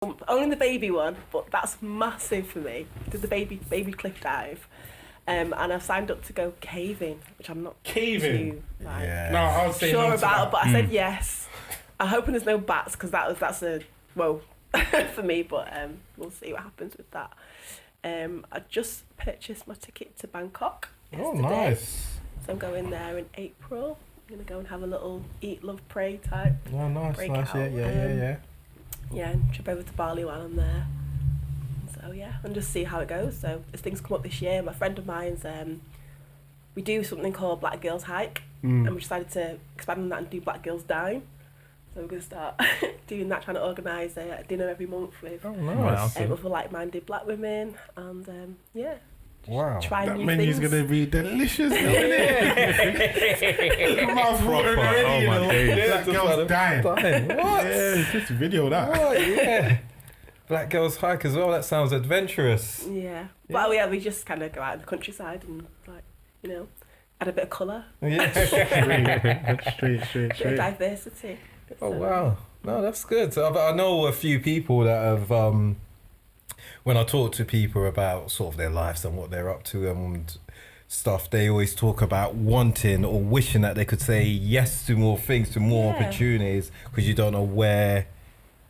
Only the baby one, but that's massive for me. Did the baby cliff dive. And I've signed up to go caving, which I'm not Caving? too, like, No, I would say sure no about, to but I said yes. I'm hoping there's no bats, because that's a whoa for me, but we'll see what happens with that. I just purchased my ticket to Bangkok yesterday. Oh, nice. So I'm going there in April. I'm going to go and have a little eat, love, pray type. Oh, nice, breakout. Yeah. Yeah, and trip over to Bali while I'm there. So yeah, and just see how it goes. So as things come up this year, my friend of mine's, we do something called Black Girls Hike, and we decided to expand on that and do Black Girls Dine. So we're going to start doing that, trying to organise a dinner every month with other like-minded black women, and yeah. Wow. Try that new menu's things. gonna be delicious, isn't it? Mouth watering already, oh my days. Black girls dying. What? Yeah, just video that. What? Yeah. Black Girls Hike as well. That sounds adventurous. Yeah. Well, yeah, we just kind of go out in the countryside and, like, you know, add a bit of colour. Yeah. Straight. Bit of diversity. Oh wow. No, that's good. So, I know a few people that have, when I talk to people about sort of their lives and what they're up to and stuff, they always talk about wanting or wishing that they could say yes to more things, to more opportunities, because you don't know where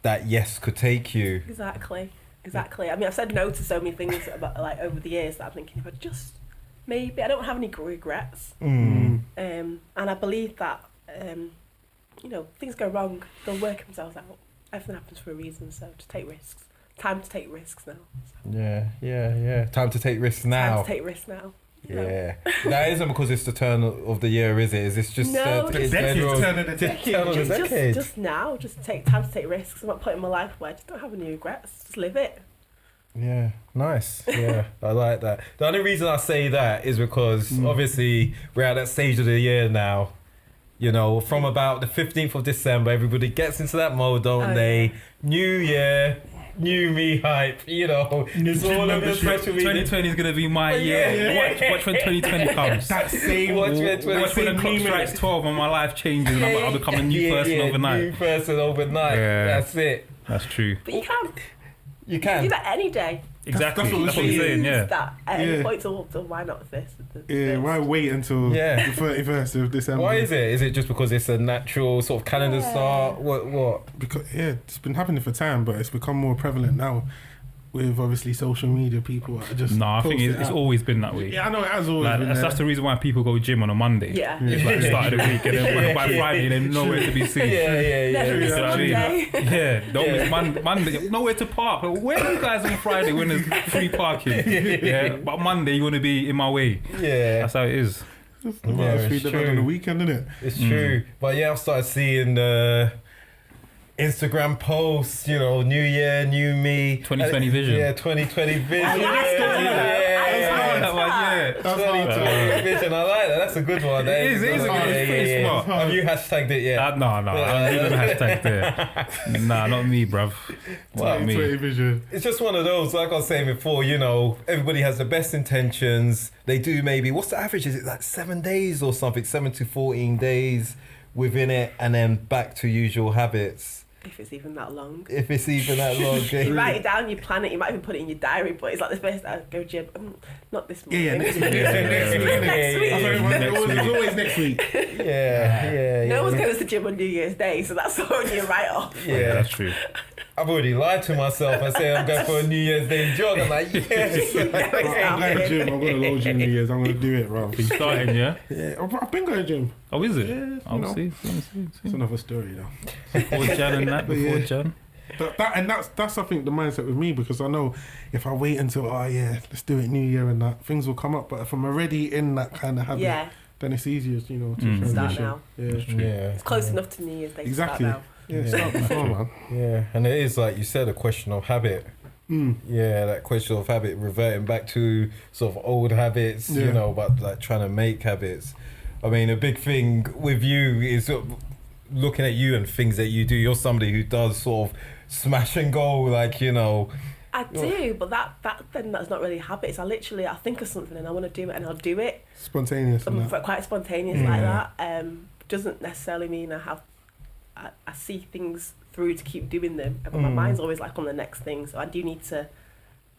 that yes could take you. Exactly. I mean, I've said no to so many things about, like, over the years that I'm thinking, if I just maybe, I don't have any regrets. And I believe that, you know, things go wrong, they'll work themselves out. Everything happens for a reason, so just take risks. Time to take risks now. So. Yeah. Time to take risks now. Time to take risks now. Yeah. That isn't because it's the turn of the year, is it? Is this just no, turn of the decade? Just now, just take time to take risks. I'm not putting my life where I just don't have any regrets. Just live it. Yeah, nice. Yeah, I like that. The only reason I say that is because obviously we're at that stage of the year now. You know, from about the 15th of December, everybody gets into that mode, don't they? Yeah. New year, new me hype, you know. It's all of the special media. 2020 is going to be my year. Watch when 2020 comes. That same Watch Watch when the clock strikes 12 and my life changes and I'll become a new person overnight. New person overnight. Yeah. That's it. That's true. But you can. You You can. do that any day. Exactly. That's what That's what you're saying, yeah. That at any point, so why not this? Yeah, why wait until the 31st of December? Why is it? Is it just because it's a natural sort of calendar start? What? Because it's been happening for time, but it's become more prevalent now. With obviously social media, people are just. No, I think post it it's out. always been that way. Yeah, I know it has always Like, been. that's the reason why people go gym on a Monday. Yeah. It's like the start of the week, and then by Friday, they're nowhere to be seen. Yeah. Never miss You know what I mean? Monday. Yeah, don't miss Monday, nowhere to park. But where are you guys on Friday when there's free parking? Yeah, but Monday you want to be in my way. Yeah. That's how it is. Yeah, it's true. On the weekend, isn't it? It's true. But yeah, I've started seeing Instagram posts, you know, new year, new me. 2020 vision. Yeah, 2020 vision. I like that. That one, yeah. 2020 vision. I like that. That's a good one. It is a good one. It's pretty smart. Have you hashtagged it yet? No, I don't even hashtag there. Nah, not me, bruv. Not me. 2020 vision. It's just one of those, like I was saying before, you know, everybody has the best intentions. They do maybe, what's the average? Is it like 7 days or something? 7 to 14 days within it, and then back to usual habits. If it's even that long. If it's even that long. You write it down, you plan it, you might even put it in your diary, but it's like the first I go gym, not this month. Yeah, maybe next week. next week. It's always next week. Yeah. No one goes to gym on New Year's Day, so that's already a write-off. Yeah, that's true. I've already lied to myself and say I'm going for a New Year's Day jog. I'm like, yes. I'm going to gym. I'm going to load gym New Year's. I'm going to do it, bro. You starting, yeah? Yeah, I've been going to gym. Oh, is it? Yeah, I'll see. It's another story, though. Before Jan and that, before Jan. That's I think the mindset with me, because I know if I wait until let's do it New Year and that, things will come up. But if I'm already in that kind of habit, then it's easier, you know, to transition. Start now. Yeah. It's close enough to New Year's Day. Exactly. To start now. Yeah, start before, man. Yeah, and it is, like you said, a question of habit. Yeah, that question of habit, reverting back to sort of old habits, you know, but like trying to make habits. I mean, a big thing with you is sort of looking at you and things that you do. You're somebody who does sort of smash and go, like, you know. I do, but that's not really habits. I think of something and I want to do it and I'll do it. Spontaneous. I'm quite spontaneous like that. Doesn't necessarily mean I see things through to keep doing them. But my mind's always like on the next thing, so I do need to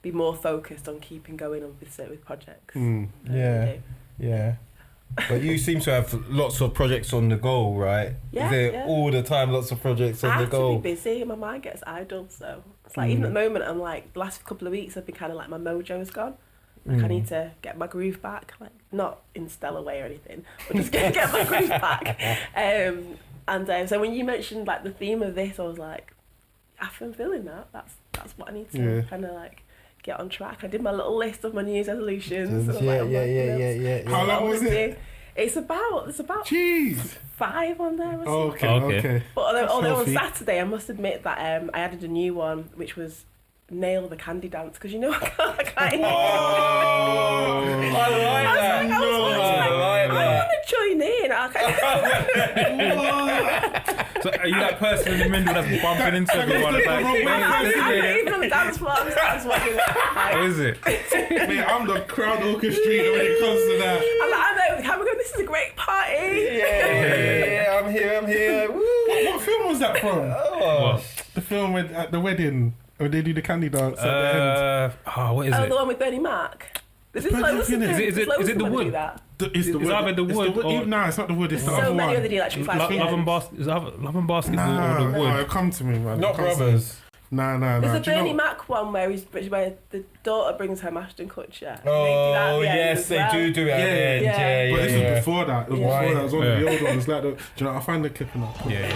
be more focused on keeping going on with projects. Yeah. But you seem to have lots of projects on the go, right? Yeah, Is there all the time lots of projects on the go? I have to be busy and my mind gets idle, so it's like even at the moment I'm like, the last couple of weeks I've been kind of like, my mojo's gone. Like I need to get my groove back, like not in stellar way or anything, but just get my groove back. So when you mentioned like the theme of this, I was like, I've been feeling that. That's what I need to kind of like get on track. I did my little list of my New Year's resolutions. How long was it? It's about Jeez. 5 on there. Okay. But although on Saturday, I must admit that I added a new one, which was nail the candy dance, because you know I can't. I like that. I want to join in. I So are you that person in the middle that's bumping into everyone? I'm even on the dance floor. I'm just watching it. How is it? Mate, I'm the crowd orchestrator when it comes to that. I know the camera going, this is a great party. Yeah, I'm here. Woo. What film was that from? What? The film at the wedding where they do the candy dance at the end. What is it? The one with Bernie Mac. Is it the wood? It's the wood. Either the wood or... No, it's not the wood. It's the so other many one. of the electric flash. Is Love and Basketball or the wood? No, come to me, man. Not Brothers. No. There's a Bernie Mac one where the daughter brings home Ashton Kutcher. Oh, yes, they do it at the end. Yeah. But this was before that. It was before that. It was one of the old ones. Like, do you know, I'll find the clip and that. Yeah.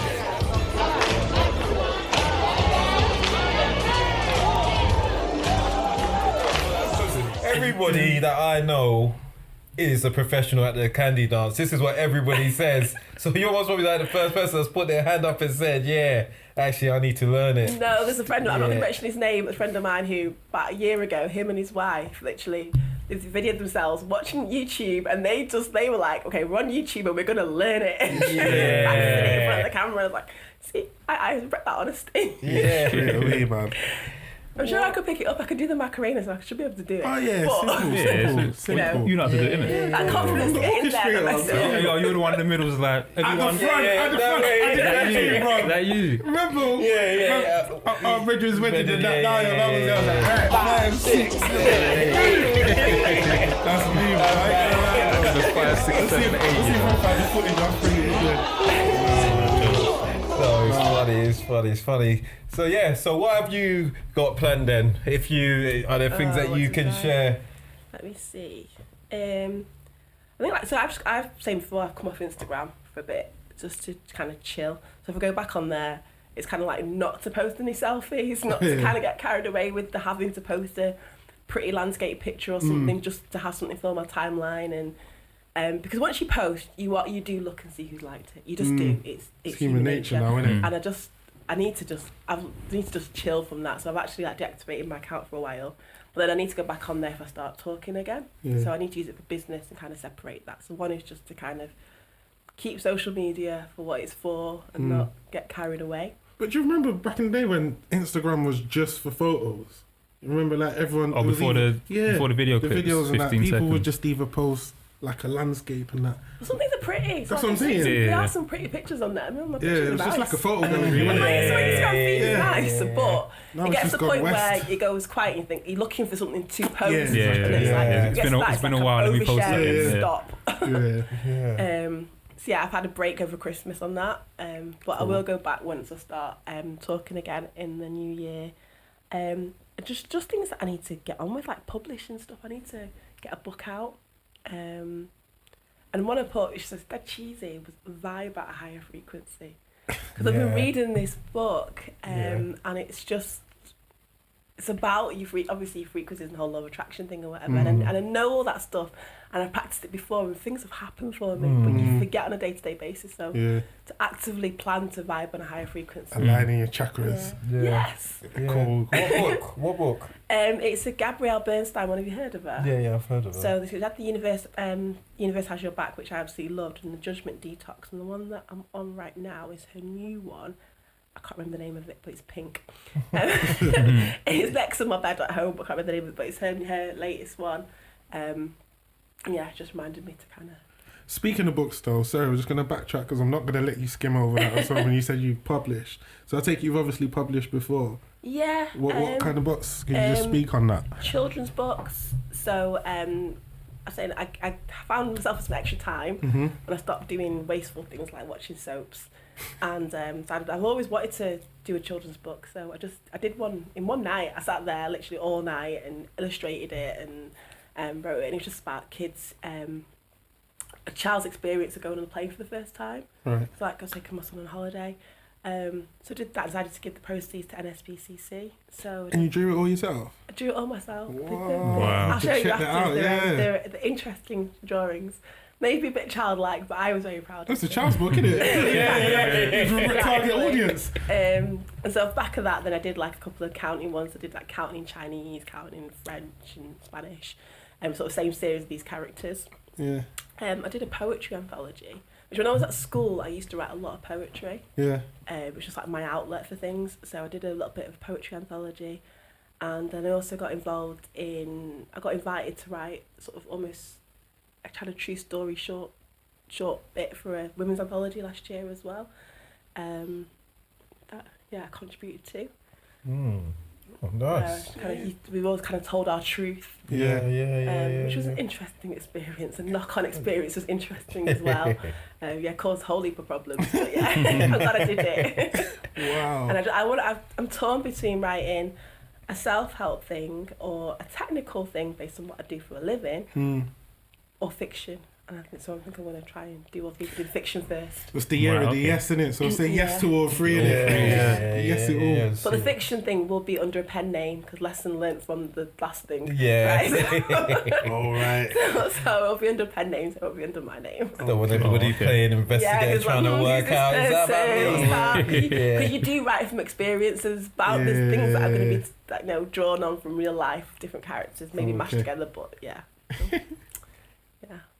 Everybody that I know is a professional at the candy dance. This is what everybody says. So you're most probably like the first person that's put their hand up and said, yeah, actually I need to learn it. No, there's a friend, I'm not going to mention his name, a friend of mine who about a year ago, him and his wife literally, they videoed themselves watching YouTube, and they were like, okay, we're on YouTube and we're going to learn it. Yeah. Sitting in front of the camera, I was like, see, I respect that honesty. Yeah. Straight away, man. I'm sure I could pick it up. I could do the Macarena, so I should be able to do it. Oh yeah, but, simple. You know how to do it, innit? That confidence to get in there. You're the one in the middle is like, everyone... At the front. That you. Remember? Yeah. Our Bridget's wedding and that guy, I was like, 5, 6. That's me, man. That's 5, 6, 7, 8. Let's see if I find the footage. I'll bring it again. No, it's funny. So what have you got planned then? Are there things that you can share? Let me see. I think I've said before, I've come off Instagram for a bit just to kind of chill. So if I go back on there, it's kind of like not to post any selfies, not to kind of get carried away with the having to post a pretty landscape picture or something, just to have something fill my timeline. And because once you post, you do look and see who's liked it. You just do. It's human nature now, isn't it? And I need to just chill from that. So I've actually deactivated my account for a while, but then I need to go back on there if I start talking again. So I need to use it for business and kind of separate that. So one is just to kind of keep social media for what it's for and not get carried away. But do you remember back in the day when Instagram was just for photos? You remember like everyone... before the video clips, the videos and that, people seconds. would just either post like a landscape and that. Some things are pretty. That's what I'm saying. There are some pretty pictures on there. I mean, it was just like a photo gallery. It's nice, but Now it gets to the point west. where it goes quiet and you think you're looking for something to post. It's been a while. Let me post it. Stop. Yeah. So I've had a break over Christmas on that, but I will go back once I start talking again in the new year. Just things that I need to get on with, like publishing stuff. I need to get a book out. And one I put, which is dead cheesy, was Vibe at a Higher Frequency. Because I've been reading this book, and it's about your frequencies and the whole law of attraction thing or whatever. And I know all that stuff, and I've practiced it before, and things have happened for me, but you forget on a day-to-day basis. So to actively plan to vibe on a higher frequency, aligning your chakras. Yes. Cool. What book? It's a Gabrielle Bernstein one. Have you heard of her? Yeah, I've heard of her. So this had the Universe Has Your Back, which I absolutely loved, and the Judgment Detox, and the one that I'm on right now is her new one. I can't remember the name of it, but it's pink. It's next to my bed at home, but I can't remember the name of it, but it's her latest one. It just reminded me to kind of Speaking of books, though, sorry, we're just going to backtrack because I'm not going to let you skim over that or something. You said you published. So I take it you've obviously published before. Yeah. What kind of books? Can you just speak on that? Children's books. So I found myself some extra time when I stopped doing wasteful things like watching soaps. And I've always wanted to do a children's book. So I did one in one night. I sat there literally all night and illustrated it and wrote it. And it was just about kids, a child's experience of going on a plane for the first time. Right. So like I was taking my son on holiday. So I did that, decided to give the proceeds to NSPCC. So and you drew it all yourself? I drew it all myself. Wow. I'll show you Check that out, after. yeah. They're interesting drawings. Maybe a bit childlike, but I was very proud That's of a it. child's book, isn't it? It's a target audience. And so off back of that, then I did like a couple of counting ones. I did like counting in Chinese, counting in French and Spanish. Sort of same series of these characters. Yeah. I did a poetry anthology, which when I was at school, I used to write a lot of poetry. Yeah. Which was like my outlet for things. So I did a little bit of poetry anthology. And then I also got involved I got invited to write sort of almost a kind of true story short bit for a women's anthology last year as well. That I contributed to. Oh, nice. We've all kind of told our truth. Which was an interesting experience, and knock-on experience was interesting as well. Caused a whole heap of problems, but yeah, I'm glad I did it. Wow. And I'm torn between writing a self-help thing or a technical thing based on what I do for a living, or fiction. And I think I want to try and do fiction first. It's the year of the yes, isn't it? So say yes to all three, innit? Yes to all. But the fiction thing will be under a pen name because lesson learnt from the last thing. Yeah. Right? All right. So it'll be under pen names. It won't be under my name. So when everybody playing investigate, trying to work out, is that because you do write from experiences about these things that are going to be drawn on from real life, different characters, maybe mashed together. But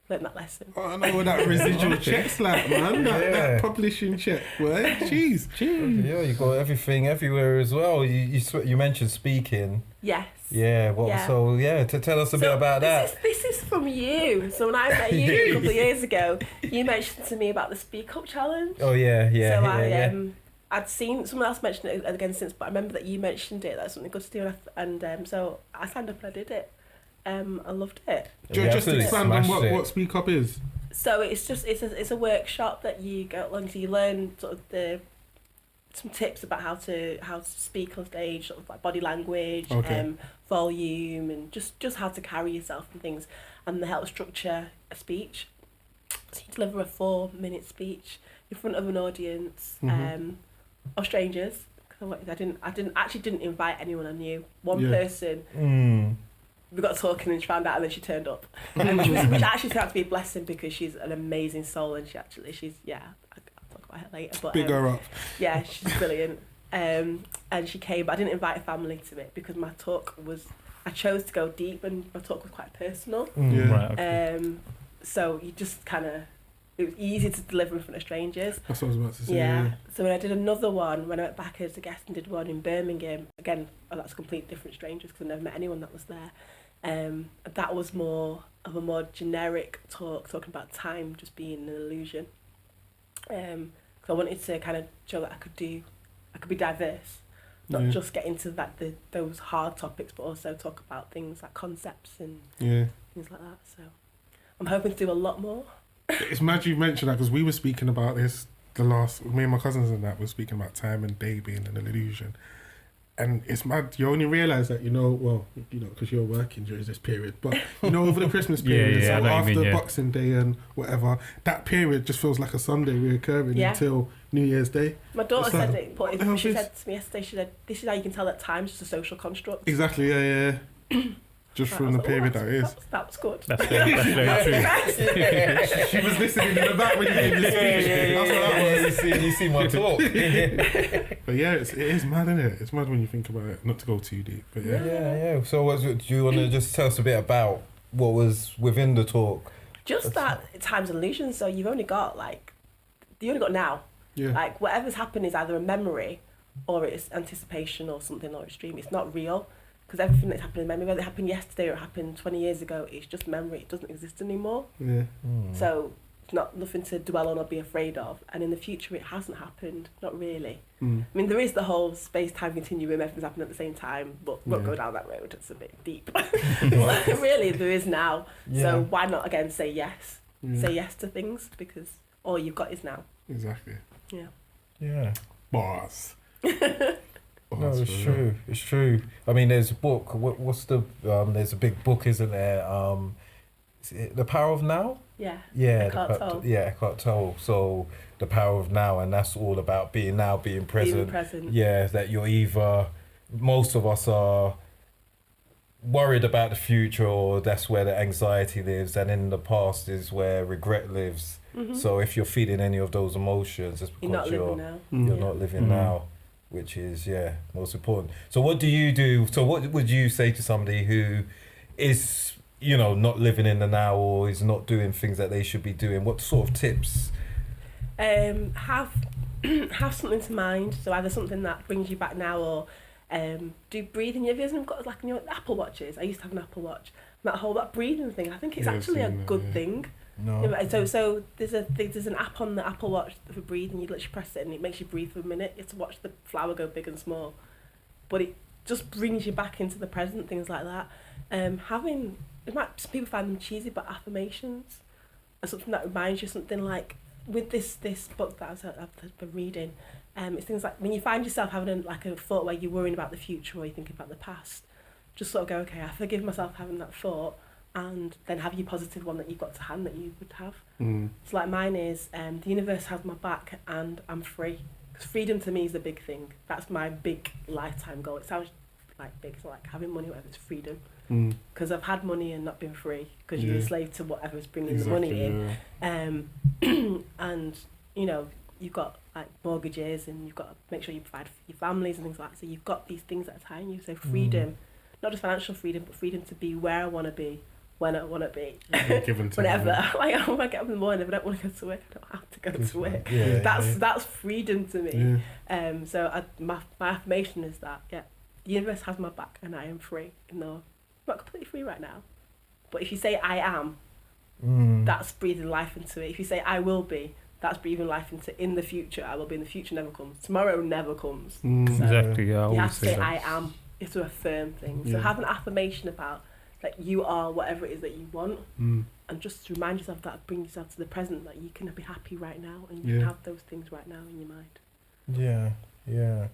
learn that lesson. Oh, I know what that residual check's like, man. That publishing check, boy. Jeez. Yeah, you got everything everywhere as well. You mentioned speaking. Yes. Yeah. So to tell us a bit about that. This is from you. So when I met you a couple of years ago, you mentioned to me about the Speak Up Challenge. Oh yeah. So I'd seen someone else mention it again since, but I remember that you mentioned it. That's something good to do, and so I signed up and I did it. I loved it. Just expand on what Speak Up is. So it's a workshop that you go along, so you learn sort of some tips about how to speak on stage, sort of like body language, volume, and just how to carry yourself and things, and they help structure a speech. So you deliver a 4-minute speech in front of an audience of strangers. I didn't invite anyone I knew. One person. We got talking and she found out, and then she turned up, which actually turned out to be a blessing because she's an amazing soul, and she's I'll talk about her later. But big her up. Yeah, she's brilliant. And she came, but I didn't invite a family to it because my talk I chose to go deep, and my talk was quite personal. Right, okay. So you just it was easy to deliver in front of strangers. That's what I was about to say. Yeah. So when I did another one, when I went back as a guest and did one in Birmingham, again, that's completely different strangers because I never met anyone that was there. That was more of a more generic talk, talking about time just being an illusion. Because I wanted to kind of show that I could be diverse, not just get into those hard topics, but also talk about things like concepts and things like that. So I'm hoping to do a lot more. It's mad you mentioned that because we were speaking about this me and my cousins and that were speaking about time and day being an illusion. And it's mad, you only realise that, because you're working during this period, but, over the Christmas period, so after Boxing Day and whatever, that period just feels like a Sunday reoccurring until New Year's Day. My daughter said it, but she said to me yesterday, she said, this is how you can tell that time's just a social construct. Exactly, yeah. Just from the period that is. That was good. That's very true. She was listening in the back when you gave the speech. You see my talk. But it is mad, isn't it? It's mad when you think about it. Not to go too deep, but yeah. So do you want to just tell us a bit about what was within the talk? Just that time's an illusion. So you've only got now. Yeah. Like whatever's happened is either a memory, or it's anticipation, or something, or it's dream. It's not real. Because everything that's happened in memory, whether it happened yesterday or it happened 20 years ago, it's just memory. It doesn't exist anymore. Yeah. So not nothing to dwell on or be afraid of. And in the future, it hasn't happened. Not really. Mm. I mean, there is the whole space-time continuum, everything's happening at the same time, but won't go down that road. It's a bit deep. But really, there is now. Yeah. So why not, again, say yes? Yeah. Say yes to things, because all you've got is now. Exactly. Yeah. Yeah. Bars. No, it's true. It's true. I mean, there's a book. What's the? There's a big book, isn't there? Is it The Power of Now? Yeah. Yeah. Eckhart Tolle. Yeah, Eckhart Tolle. So The Power of Now, and that's all about being now, being present. Being present. Yeah, that you're either. Most of us are worried about the future, or that's where the anxiety lives, and in the past is where regret lives. Mm-hmm. So if you're feeling any of those emotions, it's You're not because living now. you're Yeah. not living Mm. now, which is most important. So what do you do? So what would you say to somebody who is not living in the now, or is not doing things that they should be doing? What sort of tips? Have something to mind. So either something that brings you back now, or do breathing. Have you ever got like Apple Watches? I used to have an Apple Watch. That breathing thing. I think it's actually a good thing. No. Yeah, so there's an app on the Apple Watch for breathing. You literally press it and it makes you breathe for a minute. You have to watch the flower go big and small, but it just brings you back into the present. Things like that. People find them cheesy, but affirmations are something that reminds you something like with this book that I've been reading. It's things like when you find yourself having a thought where you're worrying about the future or you're thinking about the past, just sort of go, okay, I forgive myself having that thought. And then have your positive one that you've got to hand that you would have. Mm. So like mine is, the universe has my back and I'm free. Because freedom to me is the big thing. That's my big lifetime goal. It sounds like big, it's not like having money, whatever, it's freedom. Because I've had money and not been free. Because you're enslaved to whatever's bringing the money in. And, you've got like mortgages and you've got to make sure you provide for your families and things like that. So you've got these things that are tying you. So freedom, not just financial freedom, but freedom to be where I want to be. When I want to be, whenever. Like, when I get up in the morning, if I don't want to go to work, I don't have to go to work. Yeah, that's freedom to me. Yeah. So my affirmation is that the universe has my back and I am free. No, I'm not completely free right now, but if you say I am, that's breathing life into it. If you say I will be, that's breathing life into in the future. I will be in the future. Never comes. Tomorrow never comes. So Exactly. Yeah. I you always have to say that. I am. It's to affirm things. So Yeah. have an affirmation about that you are whatever it is that you want, and just remind yourself that, bring yourself to the present, that you can be happy right now and you can have those things right now in your mind. Yeah.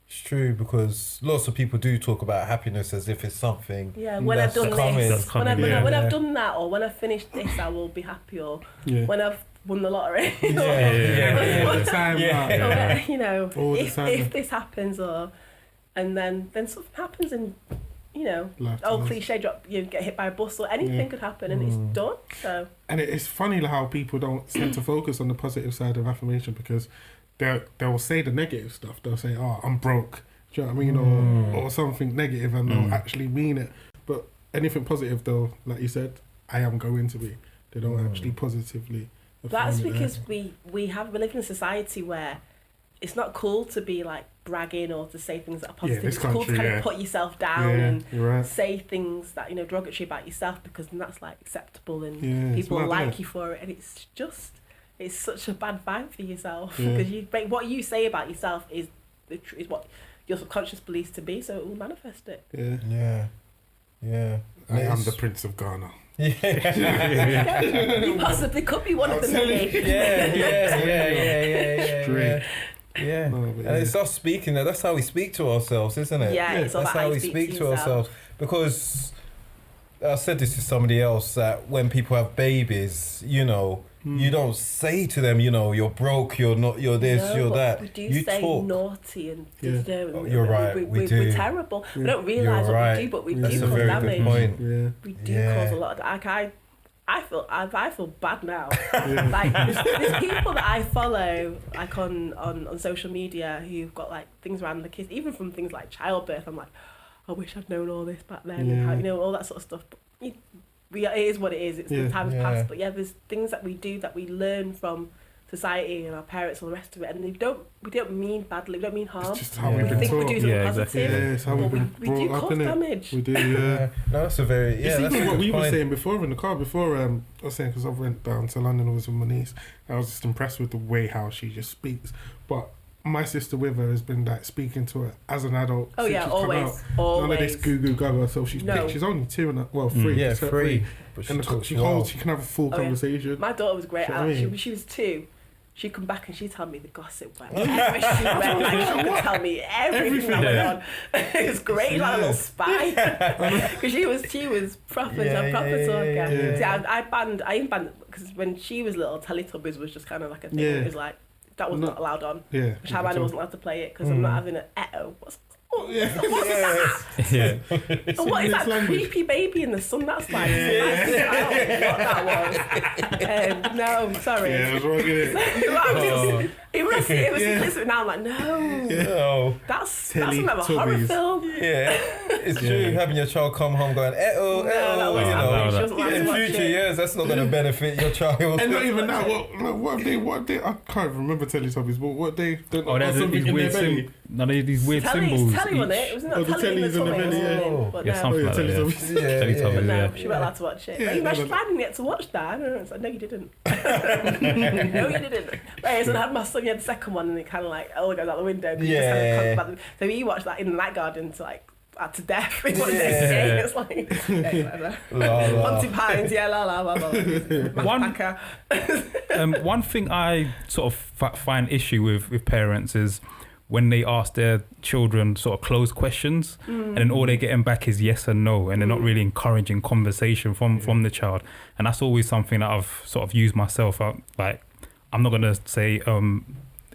It's true, because lots of people do talk about happiness as if it's something. Yeah, when I've done this, when I've done that, or when I've finished this, I will be happy, or when I've won the lottery. All the time. All the time. If this happens, and then something happens and cliche drop, you get hit by a bus or anything could happen and it's done. So and it's funny how people don't tend to focus on the positive side of affirmation, because they'll say the negative stuff. They'll say, "Oh, I'm broke." Do you know what I mean? Or something negative, and they'll actually mean it. But anything positive, though, like you said, I am going to be. They don't actually positively. That's because we live in a society where it's not cool to be like bragging or to say things that are positive. It's cool to kind of put yourself down and say things that derogatory about yourself, because then that's like acceptable and people like you for it. And it's such a bad vibe for yourself, because what you say about yourself is what your subconscious believes to be, so it will manifest it. Yeah. I am the Prince of Ghana. You possibly could be one of the many. Yeah. Yeah, and it's us speaking. That's how we speak to ourselves, isn't it? Yeah, it's all that's about how we speak to ourselves. Because I said this to somebody else, that when people have babies, you don't say to them, you're broke, you're not, you're this, you're that. We do you say talk. Naughty and you're right. We do. We're terrible. We don't realise what we do, but we do cause damage. Good point. We do cause a lot of. I feel bad now. Like there's people that I follow like on social media who've got like things around the kids, even from things like childbirth. I'm like, I wish I'd known all this back then, and how, all that sort of stuff. But it is what it is. It's the time has passed. But there's things that we do that we learn from society and our parents and all the rest of it, and we don't mean badly, we don't mean harm. It's just how We we've been think we're taught. doing something Yeah, positive. exactly. Yeah, it's how we've been we do brought up, cause innit? damage. We do, yeah. No, that's a very It's that's even a what good we were point. saying before in the car. Before I was saying, because I went down to London, I was with my niece. I was just impressed with the way how she just speaks. But my sister with her has been like speaking to her as an adult. Oh since yeah, she's come always, out. always. None of this goo goo gaga. So she's No. she's only 3. Yeah, She's 3. But she And talks she well. holds. She can have a full Oh, yeah. conversation. My daughter was great. Do you know what I mean? She was 2. She'd come back and she'd tell me the gossip. Whatever she read, like she could tell me everything that went on. It was great, like a little spy. Because she was proper, Yeah, proper yeah, talker. yeah, yeah. See, I even banned, because when she was little, Teletubbies was just kind of like a thing. Yeah. It was like, that was not allowed on. Yeah. Which I wasn't allowed to play it because I'm not having an eto. What's that? Yeah. And what is that language. creepy baby in the sun? That's like, I don't know what that was. No, sorry. Yeah, I was wrong in it. It was Yeah. listen, now I'm like, no. No. That's some of a horror Teletubbies. film. Yeah, it's true. Having your child come home going, No, that you wasn't know. happening. She wasn't allowed In to watch future it. years, that's not going to benefit your child. And not even that. What have they? I can't remember Teletubbies, but what they? Oh, there's something these in weird their belly. these weird symbols. Telly on it. each- It was not Oh, the telly in the telly's in the tummy. belly, yeah. Oh. But Yeah, no. something Oh, yeah, like that. Yeah. Teletubbies. Yeah, Teletubbies, But no, yeah. she wasn't allowed to watch it. Yeah, You no, imagine no. I didn't get to watch that. I was like, no, you didn't. No, you didn't. Right, so I had my son, he had the second one, and it kind of like, all goes out the window. Yeah. So he watched that in the night garden to like, to death in one Yeah. day. It's like, okay, whatever. La, la. Monty Pythons, yeah, la la la la. One- Packer. One thing I sort of find issue with parents is when they ask their children sort of closed questions and then all they're getting back is yes and no, and they're not really encouraging conversation from the child. And that's always something that I've sort of used myself out. Like, I'm not going to say,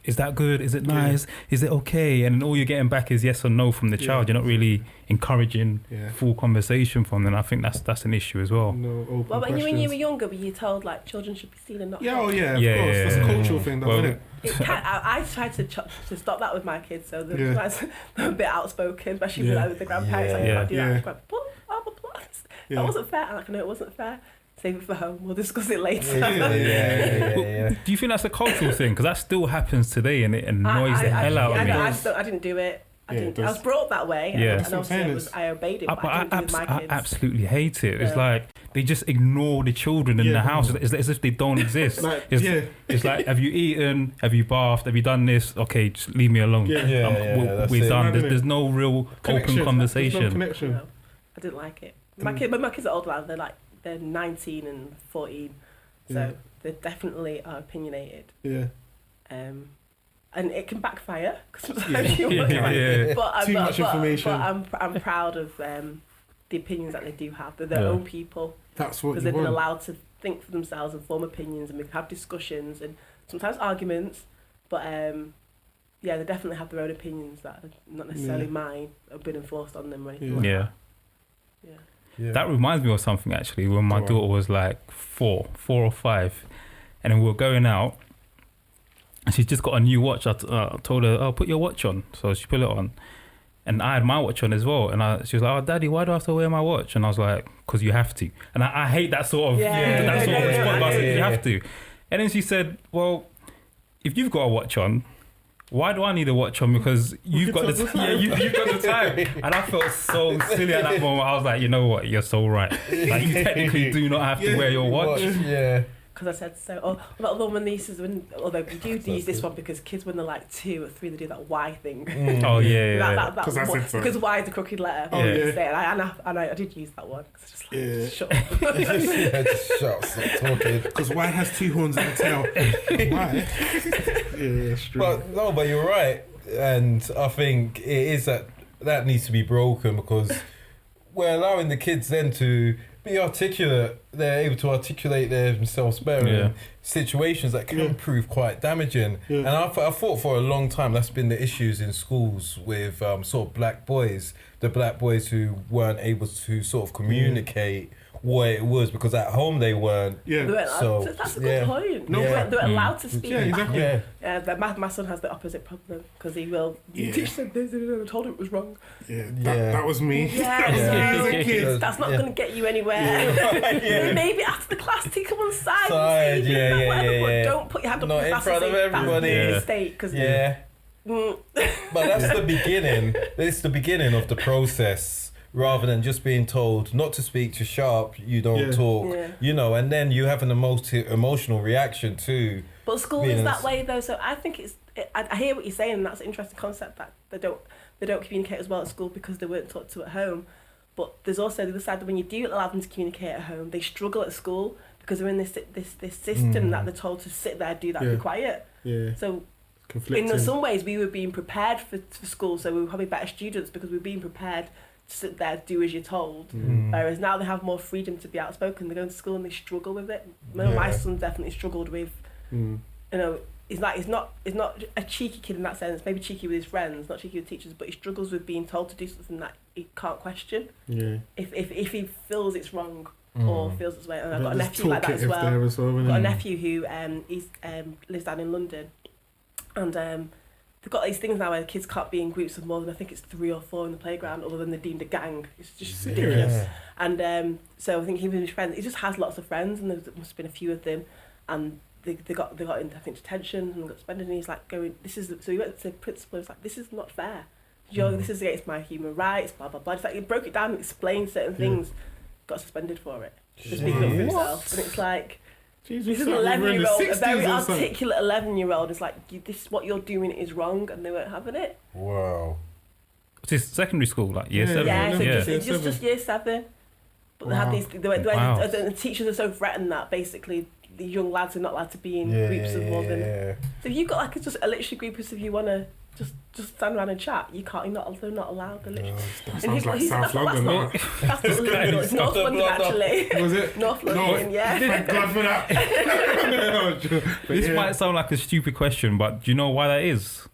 is that good? Is it nice? Is it okay? And all you're getting back is yes or no from the child. You're not really encouraging full conversation from them. I think that's an issue as well. No open Well, when you were questions. younger, were you told like children should be seen and not Yeah, heard? of course. Yeah, That's a yeah, cultural yeah. thing, though, Well, isn't it? I tried to stop that with my kids, so they're Yeah. a bit outspoken, especially Yeah. like, with the grandparents. Like, Yeah. you can't do that. Yeah. Just like, blah, blah, blah. Yeah. That wasn't fair. I'm like, no, it wasn't fair. Save it for home. We'll discuss it later. Yeah. Do you think that's a cultural thing? Because that still happens today, and it annoys the hell out of me. I didn't do it. I Yeah, it didn't. I was does. brought up that way. Yeah. And That's what I'm obviously saying it is- was, I obeyed it, but But I didn't do it with my I kids. absolutely hate it. It's Yeah. like they just ignore the children in Yeah. the house. It's as if they don't exist. Like, It's, yeah. it's like, have you eaten? Have you bathed? Have you done this? Okay, just leave me alone. Yeah. That's We're it. done. Mad, innit? There's no real Connection. open conversation. There's no connection. No, I didn't like it. My kids are older now. They're 19 and 14, so Yeah. they definitely are opinionated. Yeah. And it can backfire because Yeah. Yeah. But, Too much information. But I'm proud of the opinions that they do have. They're their Yeah. own people That's what because you they've been want. allowed to think for themselves and form opinions, and we can have discussions and sometimes arguments. But they definitely have their own opinions that are not necessarily Yeah. mine or been enforced on them or anything Yeah. like Yeah. that. Yeah. That reminds me of something actually. When my Go on. daughter was like 4 or 5, and then we were going out, and she's just got a new watch. I told her, "Oh, put your watch on." So she put it on, and I had my watch on as well. And she was like, "Oh, Daddy, why do I have to wear my watch?" And I was like, "Because you have to." And I hate that sort of that sort of response. But I said, "You have to." And then she said, "Well, if you've got a watch on, why do I need a watch on? Because you've got the time. You've got the time." And I felt so silly at that moment. I was like, you know what? You're so right. Like, you technically do not have to wear your watch. Yeah. Because I said so. Or a lot of my nieces, although we do use this one because kids when they're like 2 or 3, they do that Y thing. Oh yeah. Because I said so. Because Y is the crooked letter. Oh, yeah. And I did use that one. 'Cause it's just like, Yeah. shut up. Just shut up, stop talking. Because why has 2 horns and a tail? Why? Yeah, it's true. But you're right, and I think it is that needs to be broken because we're allowing the kids then to be articulate. They're able to articulate themselves better in situations that can prove quite damaging. Yeah. And I thought for a long time that's been the issues in schools with sort of black boys. the black boys who weren't able to sort of communicate what it was, because at home they weren't. Yeah. They weren't allowed So, that's a good point. No, They weren't allowed to speak. Yeah, exactly. Yeah. But my son has the opposite problem because he will. Yeah. You said this, and I told him it was wrong. Yeah, Yeah. that was me. Yeah, That was me as a yeah. kid. That's not Yeah. going to get you anywhere. Yeah. Maybe after the class, take him on side. Side, and see, yeah, yeah, whatever, yeah, but yeah. don't put your hand up Not in in class front and of say, everybody. That's a Yeah. mistake. Cause, Yeah. But that's the beginning. It's the beginning of the process. Rather than just being told not to speak to sharp, you don't Yeah. talk, Yeah. you know, and then you have an emotional reaction too. But school Being is that as- way though, so I think I hear what you're saying, and that's an interesting concept that they don't communicate as well at school because they weren't taught to at home. But there's also the other side that when you do allow them to communicate at home, they struggle at school because they're in this system that they're told to sit there, do that, Yeah. be quiet. Yeah. So Conflicting. in some ways we were being prepared for school, so we were probably better students because we were being prepared to sit there, do as you're told. Whereas now they have more freedom to be outspoken. They go to school and they struggle with it. My son definitely struggled with, you know, he's not a cheeky kid in that sense. Maybe cheeky with his friends, not cheeky with teachers, but he struggles with being told to do something that he can't question. Yeah. If he feels it's wrong or feels it's way. And I've got a There's nephew like that as talkative well. there as well, I've innit? got a nephew who lives down in London, and they've got these things now where kids can't be in groups of more than I think it's 3 or 4 in the playground, other than they're deemed a gang. It's just ridiculous. Yeah. And so I think he with his friends, he just has lots of friends, and there must have been a few of them, and they got into I think detention and got suspended. And he's like going, this is so he went to the principal. He's like, this is not fair. This is against my human rights. Blah blah blah. It's like he broke it down and explained certain things. Got suspended for it. For speaking up for himself, and it's like. Jesus, This is an we were in the 11-year-old, a 60s very or something. articulate 11-year-old is like, this what you're doing is wrong, and they weren't having it. Wow. It's his secondary school, like year Yeah, seven. Yeah, so yeah. just year 7. But they had these, Wow. the teachers are so threatened that basically the young lads are not allowed to be in Yeah, groups of more than. yeah. So if you've got like just a literary group of if you want to just stand around and chat, you can't. You're not allowed. Literally. That And sounds like South London. That's not illegal. It's North London actually. Was it? North London, yeah. Thank God for that. But This yeah. might sound like a stupid question, but do you know why that is?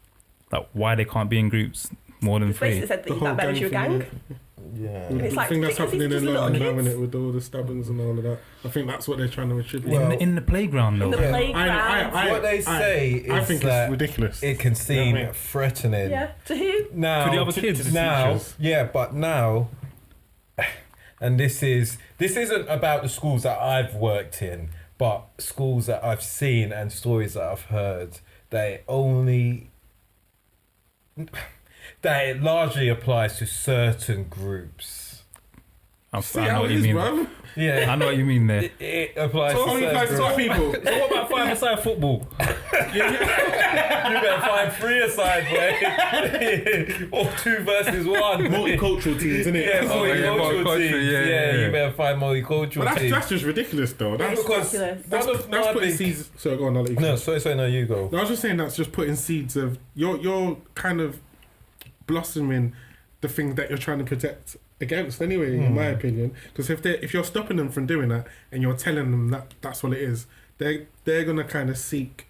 Like why they can't be in groups more than It's basically 3? said The that whole that makes you a gang. thing, Yeah. yeah. It's The like, thing that's because happening it's in just London little now, kids. innit, with all the stabbings and all of that. I think that's what they're trying to attribute. Well, in the playground though. In the Yeah. playground. What they say I is think that it's ridiculous. it can seem You know what I mean? threatening. Yeah. To who? Now, To the other kids. to the now, teachers. yeah, but now, and this isn't about the schools that I've worked in, but schools that I've seen and stories that I've heard. That it largely applies to certain groups. See I know how what it you is, mean. bro. Yeah, I know what you mean there. it applies So to only certain applies to groups. some people. So what about 5-a-side football? You better find 3 aside, boy. Or 2 versus 1. Multicultural teams, innit? Yeah, Oh, yeah, multicultural multicultural, teams. yeah, Yeah, yeah. you better find multicultural But teams. that's just ridiculous, though. That's because ridiculous. that's one of that's my putting big- seeds. So go on, I'll let you No, finish. no, you go. No, I was just saying that's just putting seeds of you're kind of blossoming the thing that you're trying to protect against anyway, in my opinion. Because if you're stopping them from doing that and you're telling them that that's what it is, they're gonna kind of seek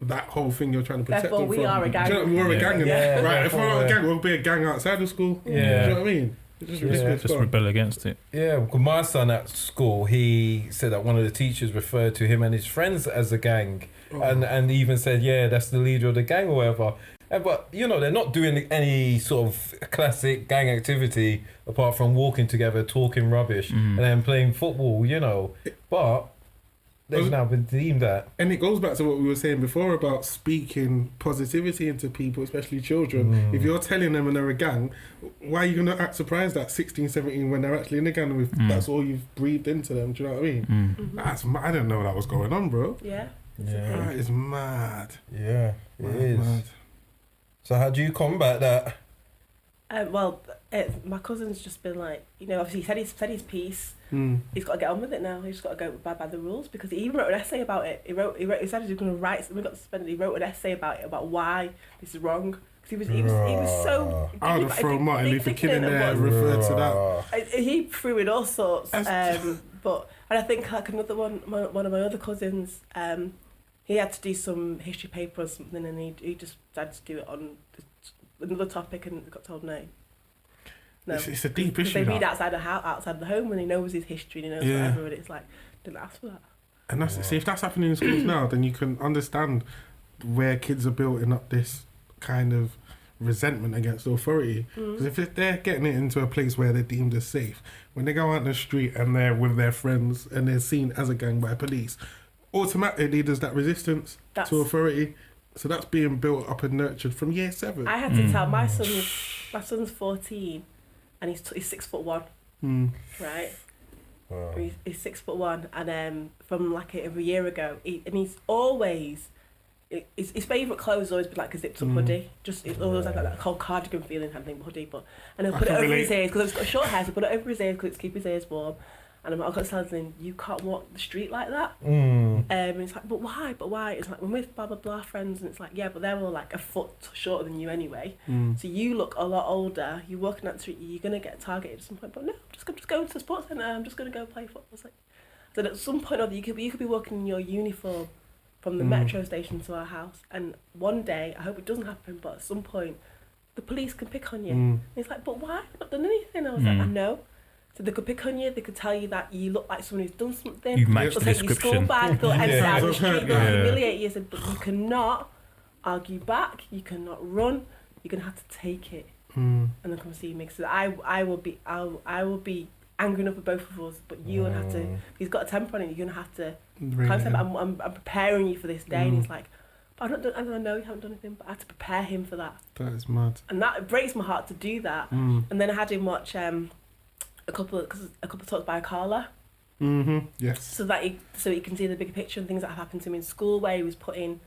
that whole thing you're trying to protect Therefore, them we from. are a gang. Do you know, we're a Yeah. gang, Yeah, right? If we're not a therefore, gang, we'll be a gang outside of school. Yeah. Do you know what I mean? It's just ridiculous. Just rebel against it. Yeah, because my son at school, he said that one of the teachers referred to him and his friends as a gang, and even said, yeah, that's the leader of the gang or whatever. But, you know, they're not doing any sort of classic gang activity apart from walking together, talking rubbish, and then playing football, you know. But they've now been deemed that. And it goes back to what we were saying before about speaking positivity into people, especially children. If you're telling them and they're a gang, why are you going to act surprised at 16, 17 when they're actually in a gang with that's all you've breathed into them? Do you know what I mean? I didn't know that was going on, bro. Yeah. Yeah, That is mad. yeah, it is. Mad. So how do you combat that? Well, my cousin's just been like, you know, obviously he said his piece. He's got to get on with it now. He's just got to go by the rules because he even wrote an essay about it. He said he was going to write. We got suspended. He wrote an essay about it, about why this is wrong. Because he was so. I would have thrown Martin Luther King in there and referred to that. He threw in all sorts. But and I think like another one of my other cousins, he had to do some history paper or something, and he just had to do it on another topic and got told no. No, It's a deep because issue. they read that. outside the house, outside the home, and he knows his history, and he knows whatever, and it's like, didn't ask for that. And see, if that's happening in schools now, then you can understand where kids are building up this kind of resentment against authority. Because if they're getting it into a place where they're deemed as safe, when they go out in the street and they're with their friends and they're seen as a gang by police, automatically there's that resistance to authority. So that's being built up and nurtured from year 7. I had to tell my son's 14, and he's 6'1", right? Wow. He's 6'1", and from like a year ago, he's always. His favourite clothes has always been like a zipped up hoodie. It's always like that whole cardigan feeling kind of thing, hoodie. And he'll put it over his ears because he's got short hair, so put it over his ears because to keep his ears warm. And I've got to tell him, you can't walk the street like that. And it's like, but why? It's like, we're with blah, blah, blah friends, and it's like, yeah, but they're all like a foot shorter than you anyway. So you look a lot older. You're walking down the street, you're going to get targeted at some point. But no, just go to the sports centre. I'm just going to go play football. It's like, so at some point or other, you could be working in your uniform from the metro station to our house. And one day, I hope it doesn't happen, but at some point, the police can pick on you. And it's like, but why? I've not done anything. I was like, I know. So they could pick on you, they could tell you that you look like someone who's done something. You match the they'll take your school description. bag, they'll empty out the street, they'll Yeah. humiliate you. I said, but you cannot argue back, you cannot run, you're going to have to take it. And then come see me. So I will be angry enough with both of us, but you're going to have to, if he's got a temper on it, you're going to have to, I'm preparing you for this day. And he's like, but I don't know, you haven't done anything, but I had to prepare him for that. That is mad. And that, it breaks my heart to do that. And then I had him watch a couple of talks by Carla. Yes. So he can see the bigger picture and things that have happened to him in school, where he was put in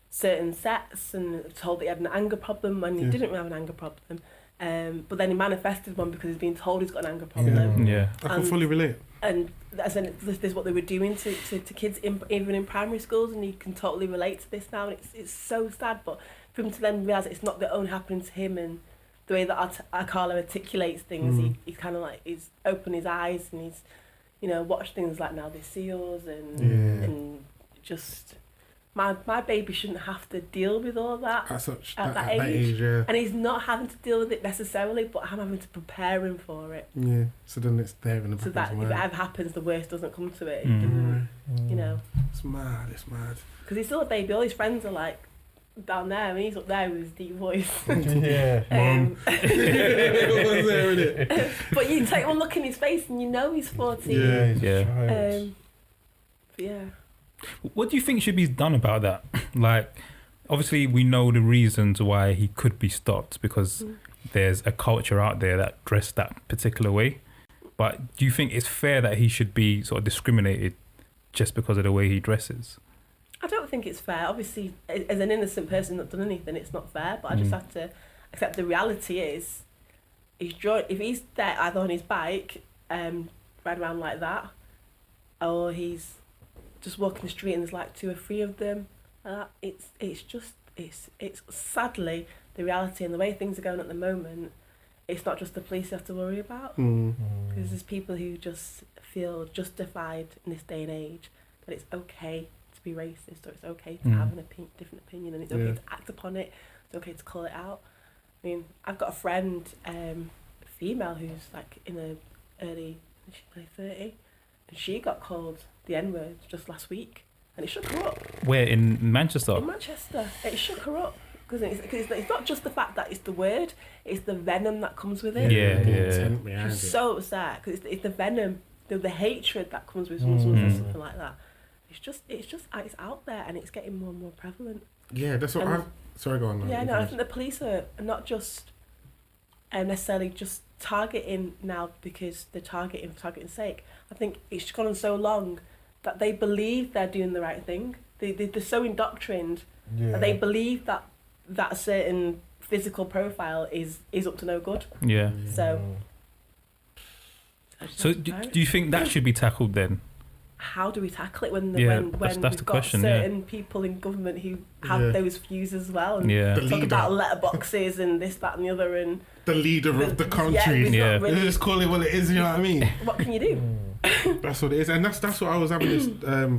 certain sets and told that he had an anger problem when he didn't have an anger problem. But then he manifested one because he's been told he's got an anger problem. Yeah. I can fully relate. And this is what they were doing to kids even in primary schools, and he can totally relate to this now. And it's so sad, but for him to then realise it's not the only happening to him, and the way that Carlo articulates things, he's kind of like, he's opened his eyes and he's, watched things like Now They See Us and just, my baby shouldn't have to deal with all that at that age. And he's not having to deal with it necessarily, but I'm having to prepare him for it. Yeah, so then it's there in the back so that of his if it mind. ever happens, the worst doesn't come to it. It doesn't, It's mad. because he's still a baby. All his friends are like down there, and he's up there with his deep voice. Yeah. Mom. Everyone's there, innit? But you take one look in his face and you know he's 14. Yeah. He's a child. But yeah. What do you think should be done about that? Like, obviously, we know the reasons why he could be stopped because there's a culture out there that dress that particular way. But do you think it's fair that he should be sort of discriminated just because of the way he dresses? I don't think it's fair. Obviously, as an innocent person not done anything, it's not fair. But I just have to accept the reality is, if he's there either on his bike, riding around like that, or he's just walking the street and there's like 2 or 3 of them, it's sadly the reality, and the way things are going at the moment. It's not just the police you have to worry about, because there's people who just feel justified in this day and age that it's okay to be racist, or it's okay to have an different opinion, and it's okay to act upon it, it's okay to call it out. I mean, I've got a friend, female, who's like in her early 30, and she got called the N-word just last week, and it shook her up. Where, in Manchester? In Manchester. It shook her up. Because it's not just the fact that it's the word, it's the venom that comes with it. Yeah. She's so upset because it's the venom, the hatred that comes with someone says something like that. It's out there, and it's getting more and more prevalent. Yeah, that's what I'm... Sorry, go on. Yeah, no, I think the police are not just necessarily just targeting now because they're targeting for targeting's sake. I think it's gone on so long that they believe they're doing the right thing. They're so indoctrined that they believe that a certain physical profile is up to no good. Yeah. So do you think that should be tackled then? How do we tackle it when that's we've the got question, certain people in government who have those views as well, and talk about letterboxes and this, that, and the other, and the leader of the country. Really, just call it what it is. You know what I mean? What can you do? That's what it is, and that's what I was having this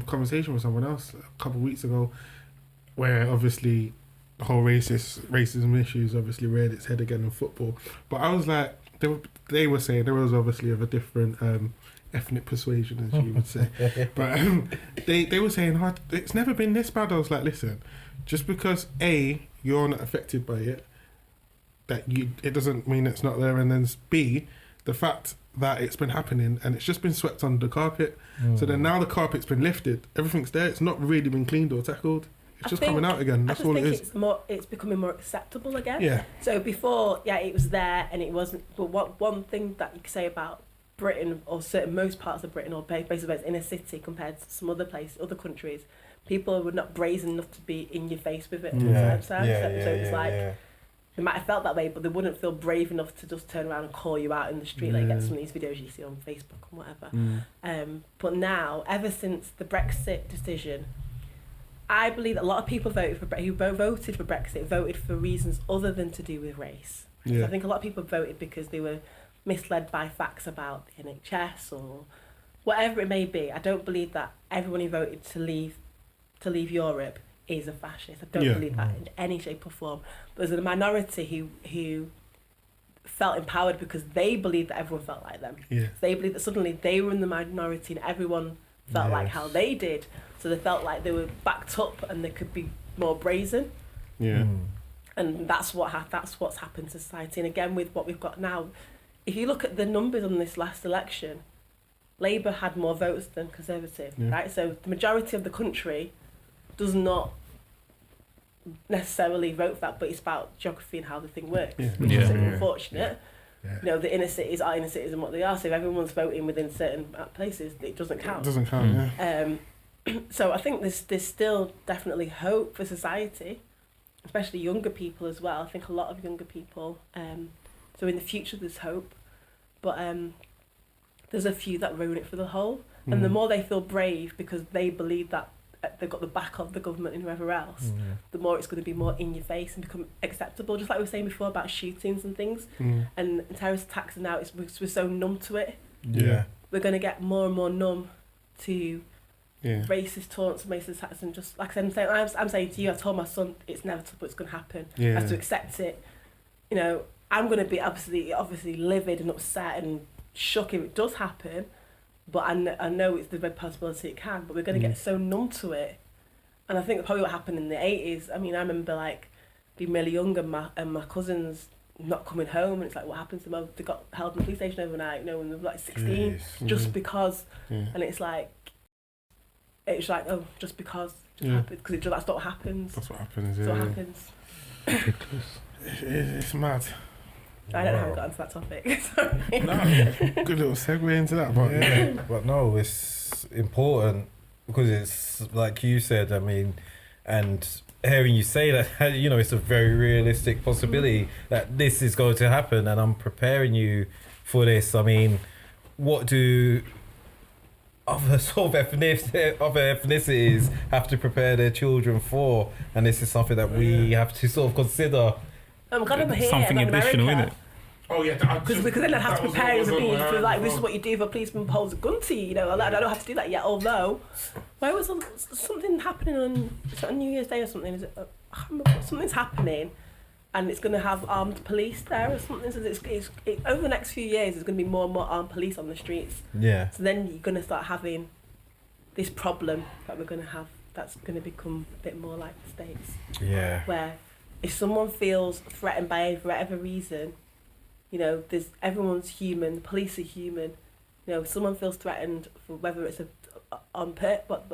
conversation with someone else a couple of weeks ago, where obviously the whole racism issues obviously reared its head again in football. But I was like, they were saying there was obviously of a different ethnic persuasion, as you would say, but they were saying, oh, it's never been this bad. I was like, listen, just because A, you're not affected by it, it doesn't mean it's not there, and then B, the fact that it's been happening and it's just been swept under the carpet. So then now the carpet's been lifted, everything's there, it's not really been cleaned or tackled. It's just coming out again. That's all it is. It's becoming more acceptable again. Yeah. So before, it was there and it wasn't. But one thing that you could say about Britain or most parts of Britain or basically in a city compared to some other places, other countries, people were not brazen enough to be in your face with it. So it's like they might have felt that way, but they wouldn't feel brave enough to just turn around and call you out in the street, like get some of these videos you see on Facebook and whatever. But now, ever since the Brexit decision, I believe that a lot of people who voted for Brexit voted for reasons other than to do with race. So I think a lot of people voted because they were misled by facts about the NHS or whatever it may be. I don't believe that everyone who voted to leave Europe is a fascist. I don't believe that in any shape or form. But there's a minority who felt empowered because they believed that everyone felt like them. So they believed that suddenly they were in the minority and everyone felt like how they did. So they felt like they were backed up and they could be more brazen. And that's what's happened to society. And again, with what we've got now, if you look at the numbers on this last election, Labour had more votes than Conservative, right? So the majority of the country does not necessarily vote for that, but it's about geography and how the thing works, which is unfortunate. You know, the inner cities are inner cities and what they are. So if everyone's voting within certain places, it doesn't count. It doesn't count, So I think there's still definitely hope for society, especially younger people as well. I think a lot of younger people. So in the future there's hope, but there's a few that ruin it for the whole. And the more they feel brave because they believe that they've got the back of the government and whoever else, the more it's going to be more in your face and become acceptable. Just like we were saying before about shootings and things, and terrorist attacks. And now we're so numb to it. We're going to get more and more numb to racist taunts and racist attacks. And just like I'm saying to you, I told my son it's inevitable, it's going to happen. I have to accept it. You know, I'm going to be obviously livid and upset and shook if it does happen. But I know it's the big possibility it can, but we're going to get so numb to it. And I think probably what happened in the 80s, I mean, I remember like being really young and my cousins not coming home, and it's like, what happened to them? They got held in the police station overnight, when they were like 16, just because. And it's like, oh, just because, happened, because that's what happens. That's what happens, That's what happens. It's mad. I don't know how we got into that topic. Sorry. No, good little segue into that, but but no, it's important because it's like you said. I mean, and hearing you say that, it's a very realistic possibility that this is going to happen, and I'm preparing you for this. I mean, what do other sort of ethnicities have to prepare their children for? And this is something that we have to sort of consider. I'm glad I'm here. Something additional, innit? Oh yeah, because then I'd have to prepare as a being for like this is what you do if a policeman holds a gun to you. I don't have to do that yet. Although, where was something happening on New Year's Day or something? Is it? I can't remember. Something's happening, and it's going to have armed police there or something. So it's over the next few years, there's going to be more and more armed police on the streets. Yeah. So then you're going to start having this problem that we're going to have. That's going to become a bit more like the States. Yeah. Where if someone feels threatened by whatever reason, everyone's human. The police are human. If someone feels threatened, for whether it's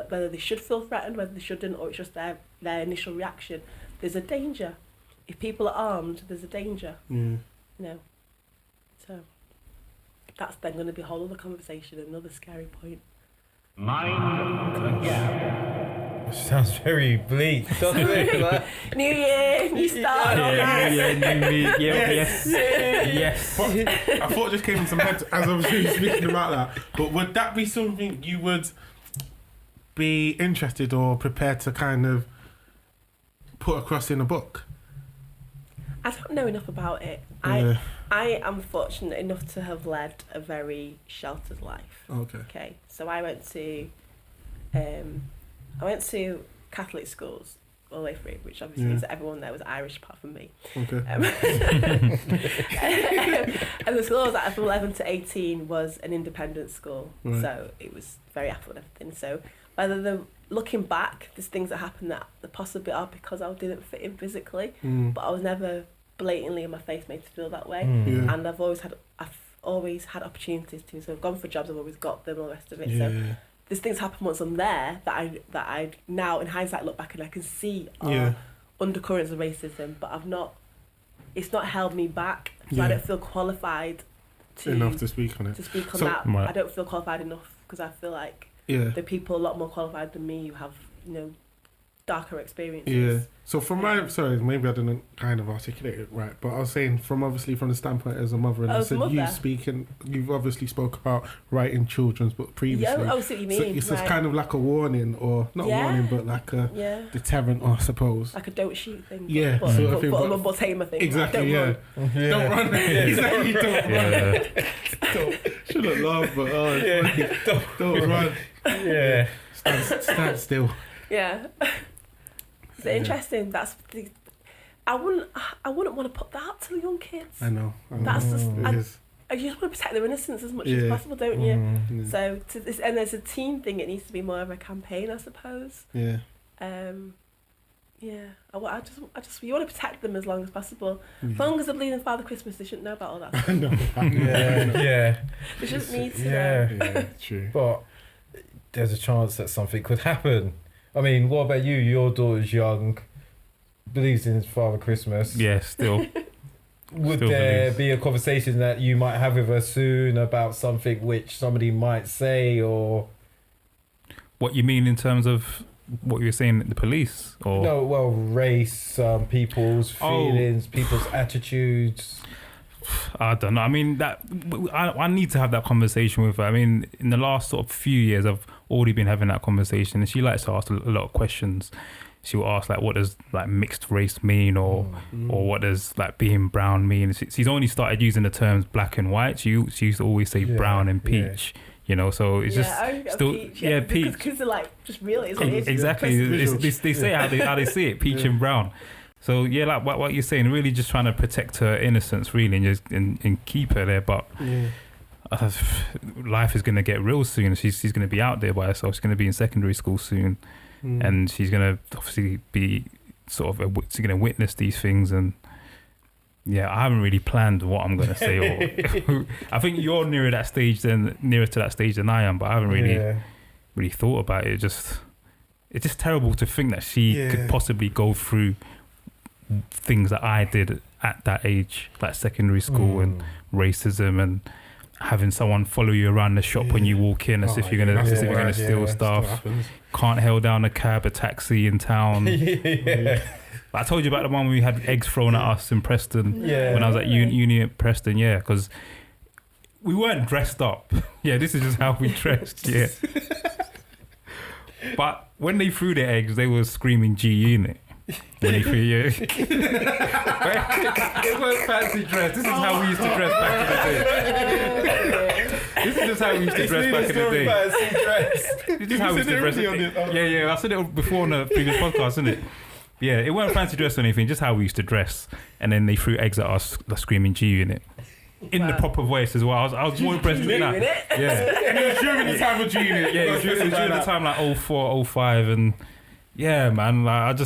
whether they should feel threatened, whether they shouldn't, or it's just their initial reaction, there's a danger. If people are armed, there's a danger. So that's then going to be a whole other conversation, another scary point. Sounds very bleak, doesn't it? New Year, new start. Yes. But I thought it just came into my head as I was speaking about that. But would that be something you would be interested or prepared to kind of put across in a book? I don't know enough about it. I am fortunate enough to have led a very sheltered life. Okay. So I went to Catholic schools, all the way through, which obviously means that everyone there was Irish apart from me. Okay. And the school I was at from 11 to 18 was an independent school, Right. so it was very affluent and everything. So looking back, there's things that happened that possibly are because I didn't fit in physically, but I was never blatantly in my face made to feel that way. Yeah. And I've always had opportunities to. So I've gone for jobs, I've always got them, all the rest of it. Yeah. So there's things happen once I'm there that I now in hindsight look back and I can see are undercurrents of racism, but it's not held me back, so I don't feel qualified enough to speak on it. that. Right. I don't feel qualified enough because I feel like there are people a lot more qualified than me who have darker experiences. Yeah. So from sorry, maybe I didn't kind of articulate it right, but I was saying from the standpoint as a mother, and I said you've obviously spoke about writing children's book previously. Yeah, I see what you mean. So it's just kind of like a warning, or not a warning, but like a deterrent, I suppose. Like a don't shoot thing. Yeah. But a tamer thing. Exactly. Like, don't run. Exactly. Don't run. Shouldn't laugh, but don't run. Yeah. Stand still. Yeah. It's interesting. I wouldn't want to put that out to the young kids. I know. That's just. It You just want to protect their innocence as much as possible, don't you? Yeah. So, and there's a teen thing. It needs to be more of a campaign, I suppose. Yeah. Yeah. I just you want to protect them as long as possible. As long as they're bleeding Father Christmas, they shouldn't know about all that. I know. Yeah. They shouldn't need to. Yeah. True. But there's a chance that something could happen. I mean, what about you? Your daughter's young, believes in Father Christmas. Yeah, still. Would Still there believes. be a conversation that you might have with her soon about something which somebody might say, or What you mean in terms of what you were saying, the police? Or no? Well, race, people's feelings, people's attitudes. I don't know. I mean, I need to have that conversation with her. I mean, in the last sort of few years, I've already been having that conversation, and she likes to ask a lot of questions. She will ask like, what does like mixed race mean, or what does like being brown mean? She's only started using the terms black and white. She used to always say brown and peach. You know, so it's just still peach. Because they're like just really exactly. They say how they see it, peach and brown. So yeah, like what you're saying, really just trying to protect her innocence, really, and just and keep her there. But life is gonna get real soon. She's gonna be out there by herself. She's gonna be in secondary school soon, and she's gonna obviously be she's gonna witness these things. And yeah, I haven't really planned what I'm gonna say. Or I think you're nearer to that stage than I am, but I haven't really thought about it. It's just terrible to think that she could possibly go through things that I did at that age, like secondary school and racism, and having someone follow you around the shop when you walk in as if you're gonna steal stuff. Can't hail down a cab, a taxi in town. I told you about the one where we had eggs thrown at us in Preston when I was at uni at Preston. Yeah, because we weren't dressed up. Yeah, this is just how we dressed. Yeah, but when they threw the eggs, they were screaming "G Unit." When they threw it weren't fancy dress. This is how we used to dress back in the day. This is just how we used to dress back in the day. This is how we used to dress. Yeah. I said it before on the previous podcast, isn't it? Yeah, it weren't fancy dress or anything. Just how we used to dress. And then they threw eggs at us, screaming "G Unit." In the proper voice as well. I was more impressed with that. Yeah. And it was during the time of G Unit. Yeah, it was during the time like 04, 05, and yeah, man. Like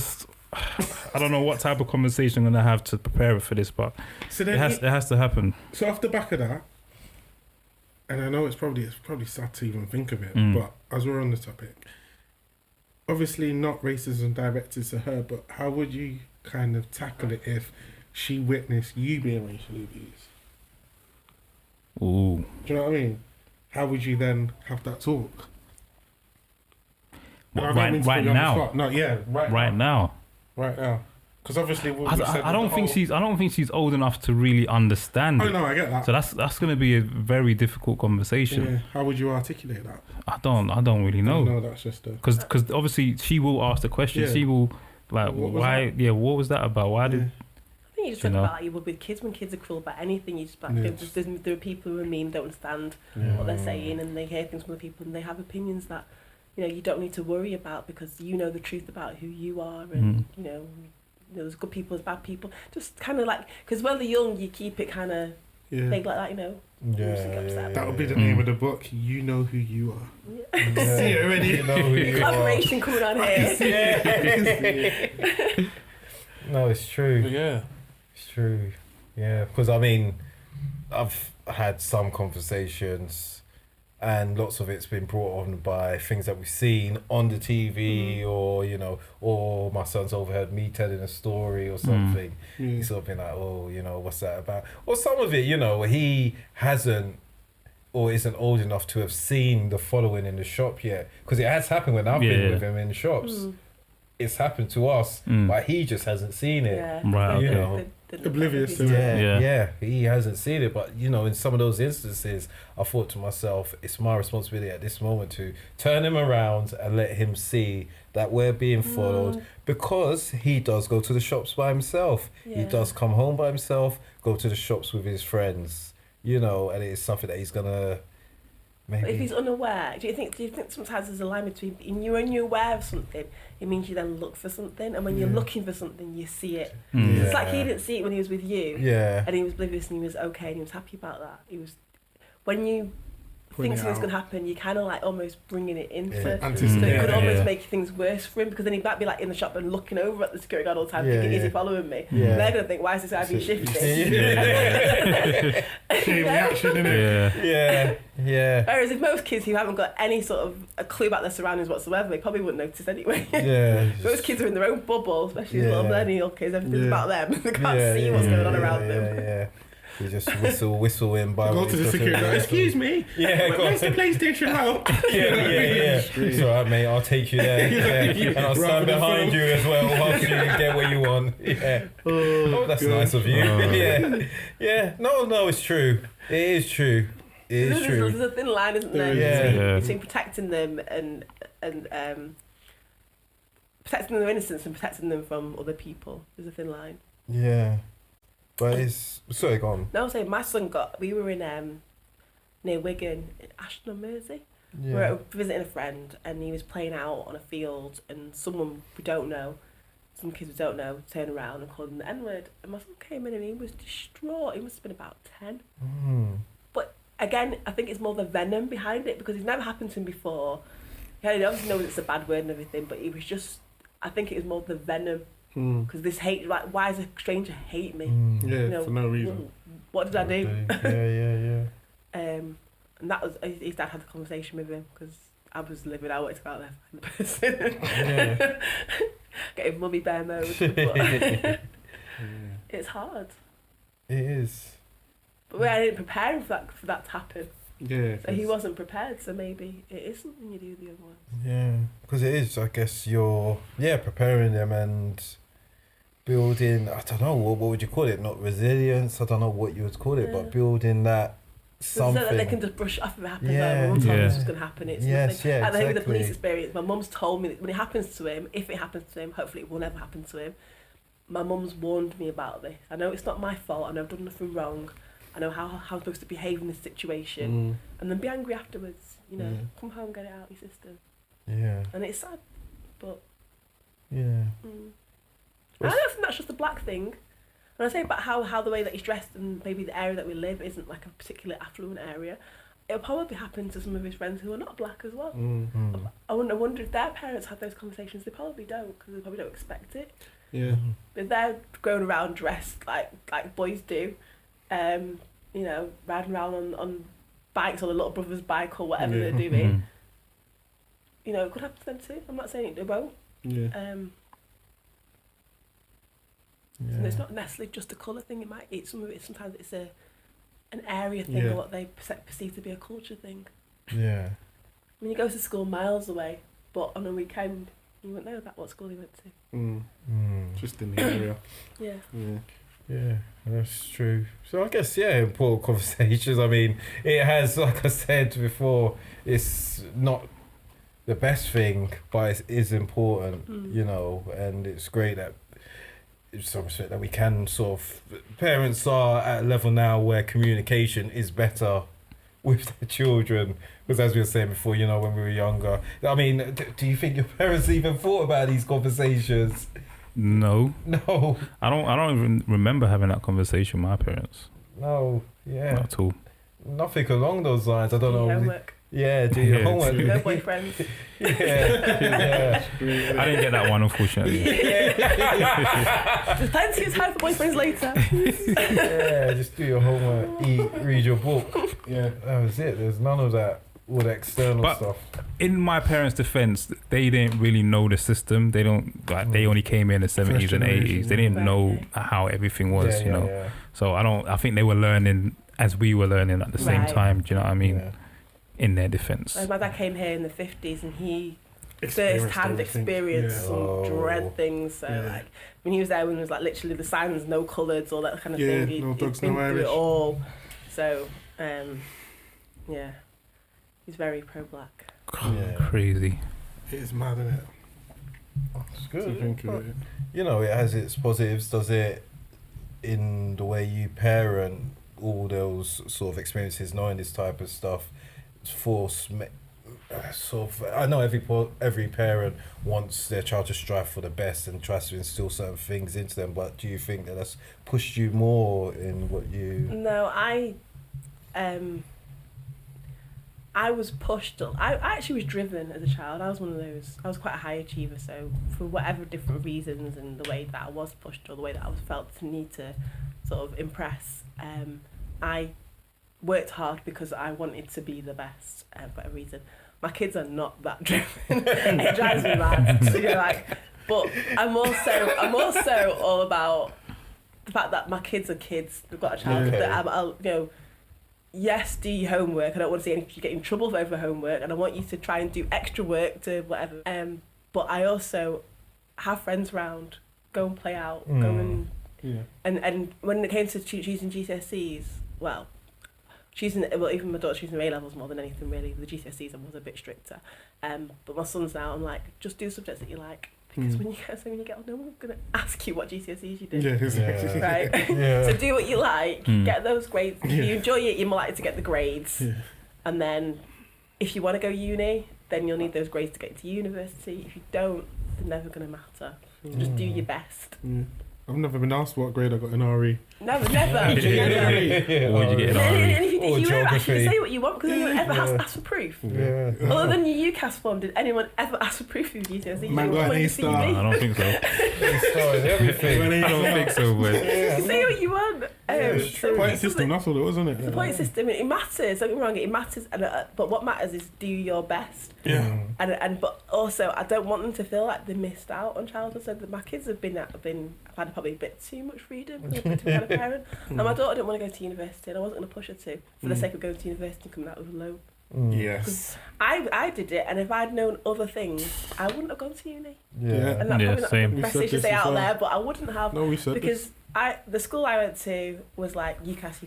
I don't know what type of conversation I'm gonna have to prepare for this, but it has to happen. So off the back of that, and I know it's probably sad to even think of it, but as we're on the topic, obviously not racism directed to her, but how would you kind of tackle it if she witnessed you being racially abused? Ooh. Do you know what I mean? How would you then have that talk? Right now? No, yeah, right now. Right now, because obviously I don't think she's old enough to really understand. Oh no, I get that. So that's going to be a very difficult conversation. Yeah. How would you articulate that? I don't really know. No, that's just because obviously she will ask the question. Yeah. She will like why? Yeah, what was that about? Why did? I think you just talk about like, you would with kids when kids are cruel about anything. You just there are people who are mean, don't understand what they're saying, and they hear things from the people and they have opinions that you know, you don't need to worry about, because you know the truth about who you are, and you know, there's good people, there's bad people. Just kind of like, because when they're young, you keep it kind of vague like that, you know. That would be the name of the book. You know who you are. Yeah. See it already. You know who you Collaboration coming on here. No, it's true. Yeah. It's true. Yeah, because I mean, I've had some conversations, and lots of it's been brought on by things that we've seen on the TV, or you know, or my son's overheard me telling a story or something. He's sort of been like, oh, you know, what's that about? Or some of it, you know, he hasn't or isn't old enough to have seen the following in the shop yet, because it has happened when I've been with him in shops. It's happened to us, but he just hasn't seen it. Yeah. Right. You Okay. know. Oblivious to Yeah, he hasn't seen it. But you know, in some of those instances, I thought to myself, it's my responsibility at this moment to turn him around and let him see that we're being followed, because he does go to the shops by himself. He does come home by himself, go to the shops with his friends, you know, and it's something that he's gonna maybe. But if he's unaware, do you think sometimes there's a line between when you're aware of something, it means you then look for something, and when you're looking for something, you see it. It's like he didn't see it when he was with you, and he was oblivious, and he was okay, and he was happy about that. He was, when you think something's going to happen, you kind of like almost bringing it into, so it could almost make things worse for him, because then he might be like in the shop and looking over at the security guard all the time, thinking, is he following me? And they're going to think, why is this guy being shifted? Chain reaction, innit? Yeah. Whereas if most kids who haven't got any sort of a clue about their surroundings whatsoever, they probably wouldn't notice anyway. Most kids are in their own bubble, especially little millennial kids. Everything's about them. They can't see what's going on around them. You just whistle in by. Go to the security guard. Excuse me. Where's the PlayStation out? It's alright, mate. I'll take you there. And I'll stand behind you as well whilst you get what you want. Oh, that's nice of you. Yeah. No, it's true. It is true. It is true. There's a thin line, isn't there? Between protecting them and protecting their innocence and protecting them from other people. There's a thin line. Yeah. But it's... Sorry, go on. No, I was saying, my son we were in near Wigan, in Ashton on Mersey. We were visiting a friend, and he was playing out on a field, and someone we don't know, some kids we don't know, turned around and called him the N-word. And my son came in and he was distraught. He must have been about 10. But again, I think it's more the venom behind it, because it's never happened to him before. He obviously knows it's a bad word and everything, but he was just... I think it was more the venom. Because this hate, like, why does a stranger hate me? You know, for no reason. What did I do? Yeah. And that was, his dad had the conversation with him, because I was living, I wanted to go out there and find the person. Getting mummy bear mode. But it's hard. It is. But I didn't prepare him for that to happen. Yeah. So he wasn't prepared, so maybe it is something you do the other ones. Yeah, because it is, I guess you're, preparing them and building, I don't know, what would you call it? Not resilience, I don't know what you would call it, but building that something. So that they can just brush it off if it happens. Yeah. My mum told me this was going to happen. It's nothing. Exactly. At the end of the police experience, my mum's told me that when it happens to him, if it happens to him, hopefully it will never happen to him, my mum's warned me about this. I know it's not my fault, I know I've done nothing wrong, I know how I'm supposed to behave in this situation, and then be angry afterwards, you know, come home, get it out of your system. Yeah. And it's sad, but... Yeah. I don't think that's just a black thing. When I say about how the way that he's dressed and maybe the area that we live isn't like a particular affluent area, it'll probably happen to some of his friends who are not black as well. I wonder if their parents have those conversations. They probably don't, because they probably don't expect it. Yeah. But they're going around dressed like boys do, you know, riding around on bikes or the little brother's bike or whatever they're doing. You know, it could happen to them too. I'm not saying it won't. So it's not necessarily just a colour thing. Sometimes it's an area thing, or what they perceive to be a culture thing. Yeah. I mean, he goes to school miles away, but on a weekend you wouldn't know about what school he went to. Just in the area. Yeah, that's true. So I guess, important conversations. I mean, it has, like I said before, it's not the best thing, but it is important, you know, and it's great that some respect that we can sort of, parents are at a level now where communication is better with their children? Because as we were saying before, you know, when we were younger, I mean, do you think your parents even thought about these conversations? No. No. I don't even remember having that conversation with my parents. No. Yeah. Not at all. Nothing along those lines. I don't know. Homework. Yeah, do your homework. No boyfriends. Yeah. I didn't get that one, unfortunately. There's plenty of time for boyfriends later. Yeah, just do your homework, eat, read your book. Yeah. That was it. There's none of that, all the external But stuff. in my parents' defense, they didn't really know the system. They don't like. They only came in the 70s and 80s. They didn't know how everything was, you know. Yeah. So I think they were learning as we were learning at the same Right. time. Do you know what I mean? Yeah. In their defense. My dad came here in the 50s and he Experienced first-hand everything. experienced Yeah. some Oh. dread things. So Yeah. like when he was there, when there was like literally the signs, no colours, all that kind of Yeah, thing. He'd no dogs, been no through it Irish. all. So yeah, he's very pro-black. Yeah. Crazy. It is mad, isn't it? It's To good. think of it. You know, it has its positives. Does it in the way you parent all those sort of experiences, knowing this type of stuff, sort of. I know every parent wants their child to strive for the best and tries to instill certain things into them. But do you think that that's pushed you more in what you? No, I was pushed. I actually was driven as a child. I was one of those. I was quite a high achiever. So for whatever different reasons and the way that I was pushed or the way that I was felt to need to sort of impress, I worked hard because I wanted to be the best for a reason. My kids are not that driven. It drives me mad. So you're like, but I'm also all about the fact that my kids are kids. They've got a child. Okay. That I'll, you know, yes, do your homework. I don't want to see you get in trouble over homework, and I want you to try and do extra work to whatever. But I also have friends around, go and play out, go and Yeah. and when it came to choosing GCSEs, well, even my daughter's choosing A-levels more than anything really. The GCSEs I was a bit stricter. But my son's now, I'm like, just do subjects that you like. Because when you get on, no one's going to ask you what GCSEs you did. Yeah, exactly. Right? Yeah. So do what you like, get those grades. If Yeah. you enjoy it, you're more likely to get the grades. Yeah. And then if you want to go uni, then you'll need those grades to get into university. If you don't, they're never going to matter. So just do your best. Yeah. I've never been asked what grade I got in RE. Never. What would you get in And RE? if you Or were geography. actually say what you want, because anyone ever has to ask for proof. Yeah. Other than your UCAS form, did anyone ever ask for proof of GCSE? Man got an A star. I don't think so. It's started everything. I don't think so, but You can say what you want. it's true. Point system, that's all it was, isn't it? The point system, it matters. Don't get me wrong, it matters. But what matters is do your best. Yeah. But also, I don't want them to feel like they missed out on childhood. So that my kids have I've had probably a bit too much freedom because I'm a kind of parent. And my daughter didn't want to go to university, and I wasn't going to push her to for the sake of going to university and coming out with a low. Yes. I did it, and if I'd known other things, I wouldn't have gone to uni. Yeah. And that's Yeah, probably not same. the We best said thing to this say out as well. there, but I wouldn't have No, we said because the school I went to was like UCAS.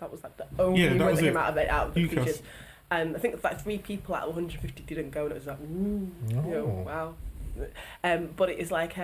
That was like the only Yeah, that one was that came it. out of the UCAS. conclusions. And I think it was like 3 people out of 150 didn't go, and it was like, ooh, you know, wow. But it is like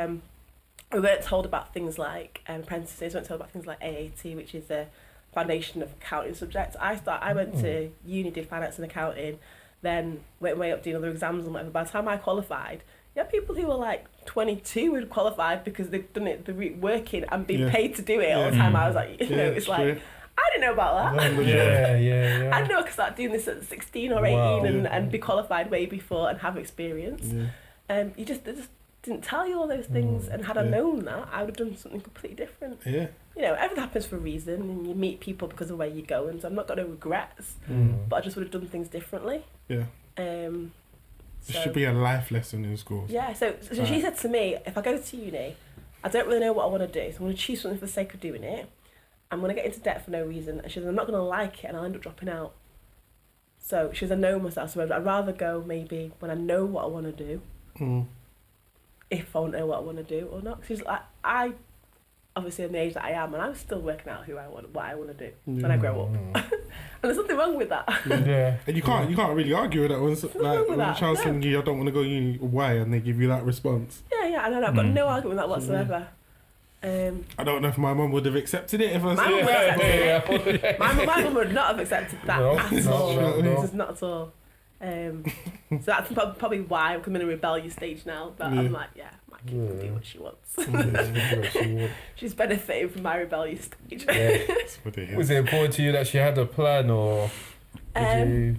we weren't told about things like apprentices. We weren't told about things like AAT, which is the foundation of accounting subjects. I went to uni, did finance and accounting, then went way up doing other exams and whatever. By the time I qualified, you had people who were like 22 who had qualified because they'd done it, the working and been paid to do it all the time. I was like, you know, it's like, I didn't know about that. Yeah. I know I could start doing this at 16 or 18 Wow. and be qualified way before and have experience. Yeah. They just didn't tell you all those things, and had I known that, I would have done something completely different. Yeah. You know, everything happens for a reason, and you meet people because of where you go, and so I'm not got no regrets, but I just would have done things differently. Yeah. So, It should be a life lesson in schools. yeah, so she said to me, if I go to uni, I don't really know what I want to do, so I'm going to choose something for the sake of doing it. I'm going to get into debt for no reason, and she said, I'm not going to like it, and I'll end up dropping out. So she says, I know myself, so I'd rather go maybe when I know what I want to do, if I want to know what I want to do or not. She's like, I obviously am the age that I am, and I'm still working out what I want to do when I grow up. And there's nothing wrong with that. Yeah. And you can't really argue with that when wrong with a that, child's no. saying you don't want to go uni, why, and they give you that response. Yeah, and I've got no argument with that whatsoever. I don't know if my mum would have accepted it if I My mum would have accepted it. My mum would not have accepted that at all. No. Just not at all. So that's probably why I'm coming in a rebellious stage now. But I'm like, yeah, my kid can do what she wants. She's benefiting from my rebellious stage. Was it important to you that she had a plan, or did you?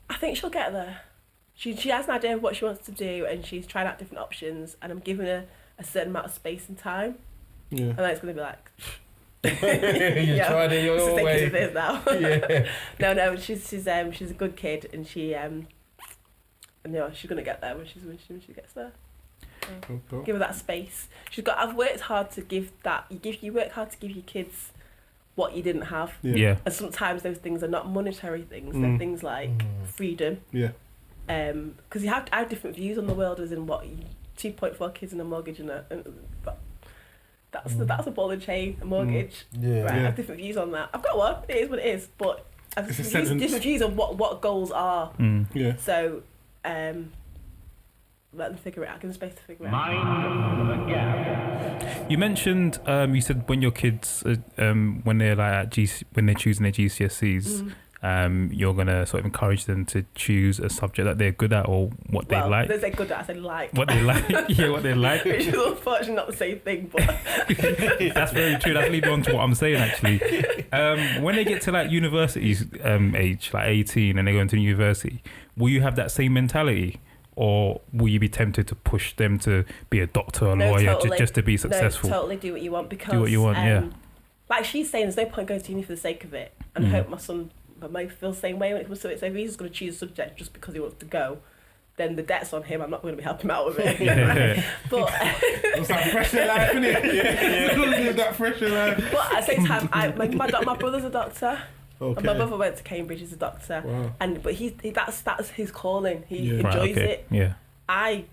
I think she'll get there. She has an idea of what she wants to do, and she's trying out different options, and I'm giving her a certain amount of space and time. Yeah. And then it's going to be like... you tried it your way. It is now. Yeah. No, she's a good kid, and she and she's going to get there when she gets there. So give her that space. I've worked hard to give that. You work hard to give your kids what you didn't have. Yeah. And sometimes those things are not monetary things. They're things like freedom. Yeah. Because I have different views on the world, as in what 2.4 kids and a mortgage and that's a ball and chain, a mortgage. Yeah. Right. I have different views on that. I've got one. It is what it is. But I have different views on what goals are. Yeah. So let them figure it out. Give them space to figure it out. You mentioned you said when your kids when they're like when they're choosing their GCSEs. You're gonna sort of encourage them to choose a subject that they're good at or what they like. They say good at, I said like. What they like, yeah, what they like. Which is unfortunately not the same thing, but that's very true. That's leading on to what I'm saying actually. When they get to like university age, like 18, and they go into university, will you have that same mentality, or will you be tempted to push them to be a doctor or lawyer just to be successful? No, totally do what you want, because do what you want, yeah. Like she's saying, there's no point going to uni for the sake of it, and I hope my son. But might feel the same way when it comes to it. So if he's going to choose a subject just because he wants to go, then the debt's on him. I'm not going to be helping him out with it. But it's that pressure life, isn't it? Yeah. That pressure life. But at the same time, my brother's a doctor. Okay. And my brother went to Cambridge as a doctor. Wow. But that's his calling. He enjoys it. Yeah. I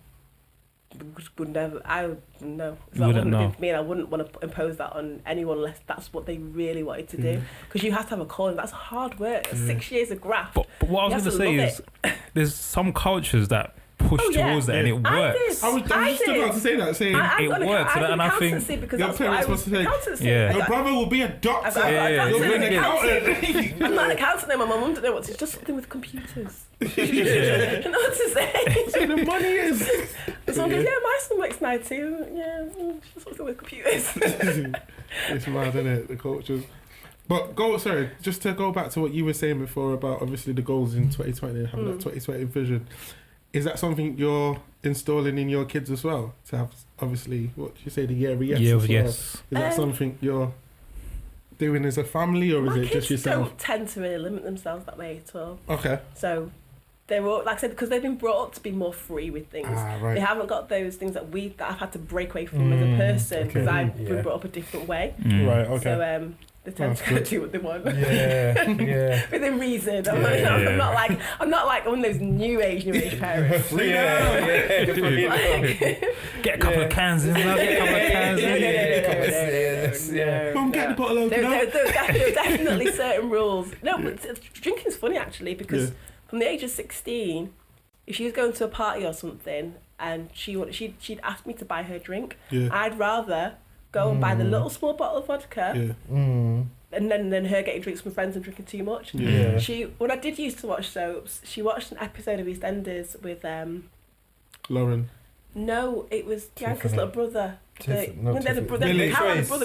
would never. I would no. You wouldn't know. Me, and I wouldn't want to impose that on anyone unless that's what they really wanted to do. Because you have to have a calling. That's hard work. That's 6 years of graft. But what I was going to say is, there's some cultures that push towards it and it works. I was just about to say that. It works, and I think because your parents must say, your brother will be a doctor. You'll be an accountant. I'm not an accountant. My mum didn't know what to. It's just something with computers. You know what to say. See, the money is. Someone goes, my son works 9 too. Yeah, it's just something with computers. It's mad, isn't it? The cultures. But just to go back to what you were saying before about obviously the goals in 2020 and having that 2020 vision. Is that something you're installing in your kids as well? To have, obviously, what did you say, the year of yes? Yes. Is that something you're doing as a family, or is it just yourself? My kids don't tend to really limit themselves that way at all. Okay. So they're all, like I said, because they've been brought up to be more free with things. Right. They haven't got those things that I've had to break away from as a person, because I've been brought up a different way. Right, okay. So they tend to do what they want. Yeah. Within reason. I'm not like one of those new age parents. Get a couple of cans in. Mum, get the bottle open up. There are definitely certain rules. No, but drinking's funny actually, because from the age of 16, if she was going to a party or something and she'd ask me to buy her drink, I'd rather go and buy the little small bottle of vodka and then her getting drinks from friends and drinking too much. When I did used to watch soaps, she watched an episode of EastEnders with Lauren. No, it was Bianca's little brother. Billy.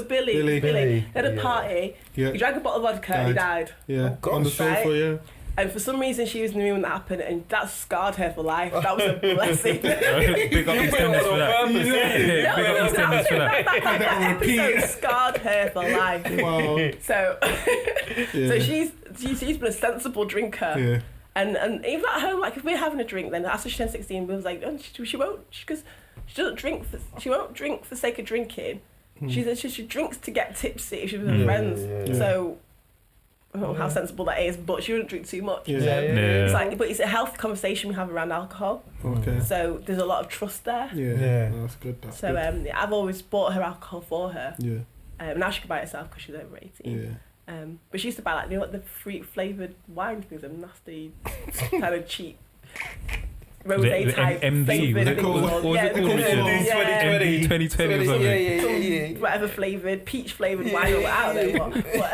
Billy. They had a party. He drank a bottle of vodka and he died. Yeah, on the sofa, And for some reason she was in the room when that happened, and that scarred her for life. That was a blessing. Big up EastEnders for that. Big up EastEnders for that. That episode scarred her for life. Wow. So she's been a sensible drinker. Yeah. And even at home, like if we're having a drink, then after she turned 16, we was like, she won't drink for the sake of drinking. She drinks to get tipsy if she's with her friends. So I don't know how sensible that is, but she wouldn't drink too much. It's like, but it's a healthy conversation we have around alcohol. Okay. So there's a lot of trust there. Yeah. That's good. So I've always bought her alcohol for her. Yeah. Now she can buy it herself because she's over 18. Yeah. But she used to buy like the fruit flavoured wine things, and nasty kind of cheap rosé type MD, flavoured. was it called? What was it called? MD 2020 or something. Whatever flavoured, peach flavoured wine or I don't know what.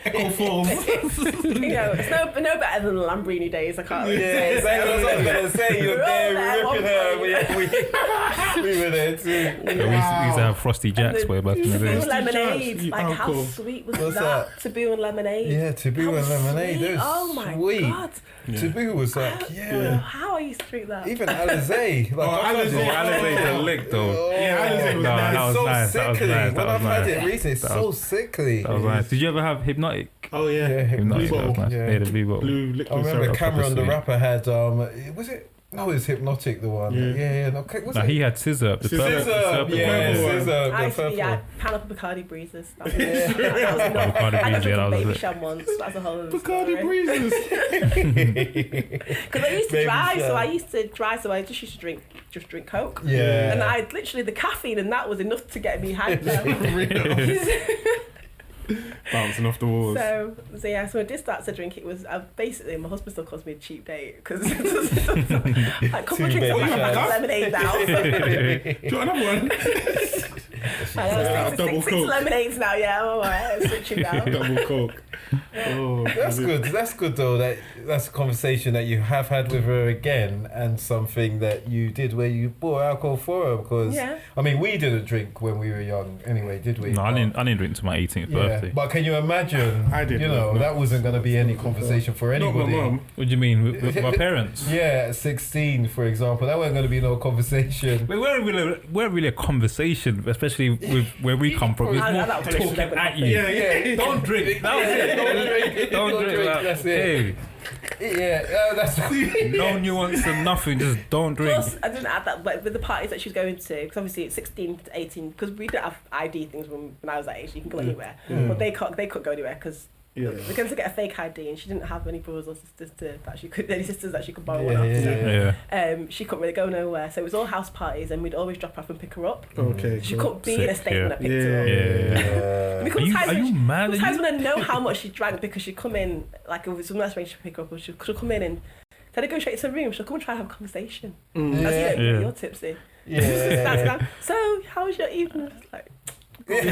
Echo Falls. It's no better than the Lambrini days. I can't really say. That's what I was going to say. You're We're all there, there ripping her. We were there too. We used to have Frosty Jacks way back in the Taboo day. and lemonade. Like, how uncle. sweet was What's that? Taboo and lemonade. Yeah, Taboo How and lemonade. sweet. That was Oh my sweet. god. Taboo was like, How I used to drink that. Even Alizé. Alizé's a lick though. Yeah, Alizé was No, nice. that was so nice. That was sickly. nice. When That I've was had nice. it recently, it's That so was- sickly. That was nice. Did you ever have Hypnotic? Oh yeah. Hypnotic. Blue That was bottle. nice. Yeah. Yeah, the blue bottle. Blue I liquid remember syrup. Cameron the sweet. rapper had was it? No, it was Hypnotic the one. Yeah. No, was No, it? he had Scissor. The Scissor. purple- Scissor, purple yeah, one. Scissor, I the used to, purple. pineapple Bacardi breezes. That was, Yeah. that was enough. Bacardi I got breezes, yeah, that drunk a was baby it. sham once. That's a whole other Bacardi story. breezes. Because I used to Baby dry, sham. so I just used to drink Coke. Yeah. And I literally the caffeine and that was enough to get me hyped up. Bouncing off the walls. So yeah, so when I did start to drink, it was basically my husband still calls me a cheap date because like a couple of drinks, I'm like, I've got lemonade now. Do you want another one? Double six Coke. lemonades now. Yeah, I'm alright. I'm switching now. Double Coke. Oh, That's good. That's good though. That's a conversation that you have had with her again, and something that you did where you bought alcohol for her. Because Yeah. I mean, we didn't drink when we were young, anyway, did we? No, I didn't drink until my 18th Yeah, birthday. but can you imagine? I did, You no, know, no. that wasn't going to be any conversation for Not my anybody. mum. What do you mean with my parents? Yeah, at 16, for example, that wasn't going to be no conversation. We weren't really a conversation, especially with where we come from. It's I- more I don't talking think at so. you. Yeah. Don't drink. That was it. Don't drink. Like, That's it. Yeah, that's no nuance and nothing. Just don't drink. Plus, I didn't add that, but with the parties that she was going to, because obviously it's 16 to 18, because we didn't have ID things when I was that age. You can go anywhere, but they couldn't go anywhere because Yeah. they're going to get a fake ID, and she didn't have any brothers or sisters any sisters that she could borrow Yeah, one off. yeah, Yeah. She couldn't really go nowhere, so it was all house parties, and we'd always drop her off and pick her up. Okay. She cool. couldn't be in a Sick, state when I picked yeah. her up. Yeah. And Are because you, times are when you mad? Are sometimes you? when I know how much she drank, because she'd come in, like if it was someone else arranged to pick her up, or she'll come in and instead of going straight to the room, she'll come and try and have a conversation. Mm. As Yeah. you know, you're tipsy. That's down. So, how was your evening? It's like, Go to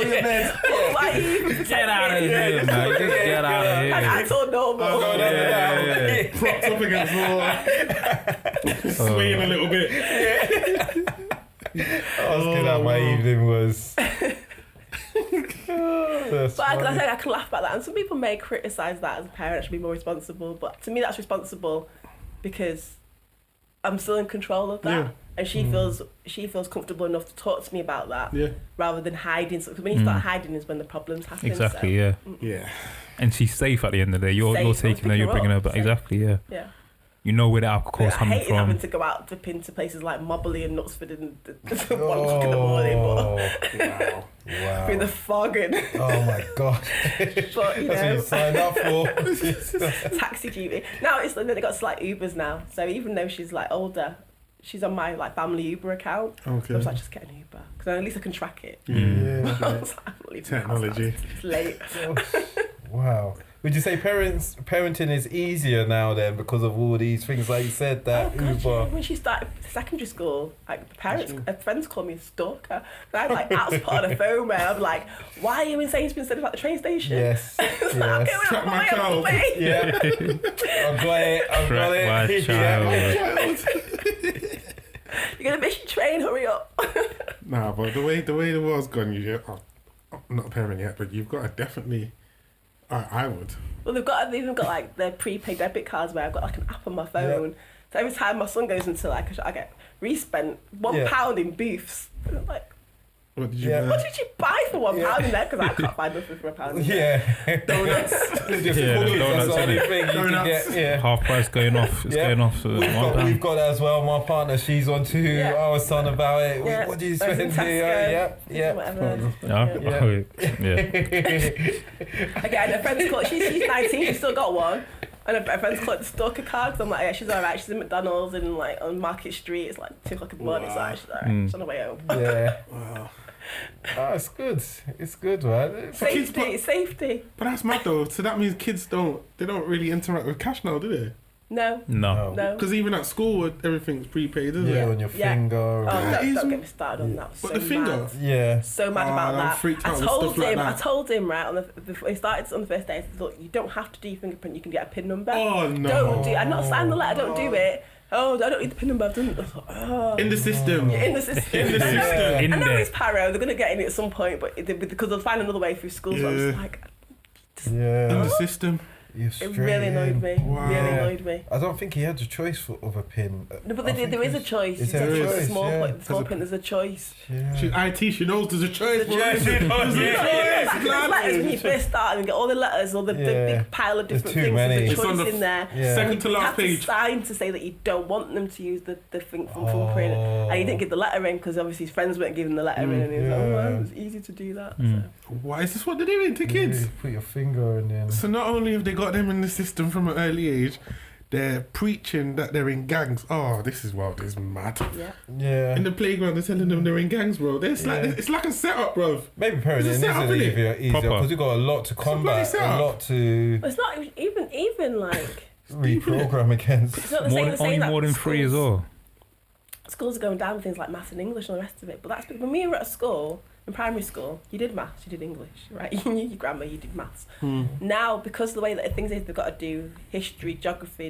bed. why are you even Get out of here, man. Just get out of Like, here. I told normal. Yeah. Propped up against the wall. Swaying a little bit. Asking how my evening was. That's But I funny. can laugh about that. And some people may criticise that as a parent, I should be more responsible. But to me, that's responsible because I'm still in control of that. Yeah. And she feels comfortable enough to talk to me about that Yeah. rather than hiding. Because when you start hiding is when the problems happen. Exactly. So, Yeah. Yeah. And she's safe at the end of the day. You're Safe. taking her. Pick You're her bringing her up. back. Safe. Exactly. Yeah. yeah. You know where the alcohol's I coming hated having from. to go out dip into places like Mobley and Knutsford and 1 o'clock in the morning, but Wow. through the fog and Oh my god. but you That's what you know signed up for. taxi duty. Now it's like they got like Ubers now, so even though she's like older, she's on my like family Uber account. Okay. I was like, just get an Uber because at least I can track it. Yeah. I was like, I'm not leaving the house now. Technology. It's late. Wow. Would you say parenting is easier now then because of all these things like you said that Oh, God, Uber? yeah. When she started secondary school, like her friends call me a stalker. And I had like apps put on a phone where I'm like, why are you in Sainsbury's instead of at the train station? Yes. It's like, okay, Yes. we're Track on my my child. way. Yeah. I've got it. I've got Track my it. child. You're gonna miss your train. Hurry up. Nah, but the way the world's gone, I'm not a parent yet, but you've got to definitely. I would. Well, they've even got like their prepaid debit cards where I've got like an app on my phone. So every time my son goes into like I get respent £1 in booths. And I'm like, What did you? Yeah. what did you buy for £1 in there? Because I can't find nothing for £1. Yeah. Donuts. Just Yeah, cookies, donuts, that's the only innit? thing you can Donuts. get. Yeah. Half price going off. It's Yeah. going off. So We've got that as well. My partner, she's on too. Yeah. I was talking about it. Yeah. What do you I was spend in here? Tesco, Yeah. Whatever. Yeah. Yeah. Oh, yeah. Again, her friend's called. She's 19. She's still got one. And her friend's called the stalker card. Because I'm like, yeah, she's alright. She's in McDonald's and like on Market Street. It's like 2 o'clock in the morning. It's alright. She's alright. She's on her way home. Yeah. Wow. Oh, it's good. It's good, man. Safety. But that's mad though. So that means kids don't really interact with cash now, do they? No. Because even at school, everything's prepaid, isn't Yeah, it? on your Yeah. finger. Oh, and- don't get me started on that. But So the finger. mad. Yeah. So mad Oh, about I'm that. freaked out I with told stuff like him. that. I told him before he started on the first day. I said, look, you don't have to do your fingerprint. You can get a PIN number. Oh no! Don't do. I'm not signed the letter. Don't do it. Oh, I don't need the PIN number. I've done it. I was like, oh. In the system. In the system. In the system. I know it's paro. They're gonna get in it at some point, but because they'll find another way through school. So I'm just like, In Yeah. the system. You're it straight really annoyed in. me. Wow. Really annoyed me. I don't think he had a choice of a pin. No, but I there think is a it's- choice. Is You there take a it to the choice? small Yeah. point, small print. There's a choice. Yeah. She's IT. She knows there's a choice. Yeah, bro. she knows, There's a yeah. choice. There's letters when you first start and get all the letters, all the Yeah. big pile of There's different too things. many. There's a It's on choice the in there. Yeah. Second to You last have to page. sign to say that you don't want them to use the thing from thumbprint, and he didn't give the letter in because obviously his friends weren't giving the letter in, and he was like, "Oh, well, it was easy to do that." Mm. So. Why is this what they're doing to kids? Yeah, put your finger in there. So not only have they got them in the system from an early age, they're preaching that they're in gangs. Oh, this is wild. It's mad. Yeah. Yeah. In the playground, they're telling them they're in gangs, bro. It's like Yeah. it's like a setup, bro. Maybe parenting It's a setup, isn't innit? easier Proper. because we've got a lot to bloody combat, a setup. lot to But it's not even like reprogram against. it's not the same as saying Only that more than 3 as schools- well. Schools are going down with things like maths and English and the rest of it, but that's because when we were at school, in primary school, you did maths, you did English, right? You knew your grammar, you did maths. Now, because of the way that things is, they've got to do history, geography,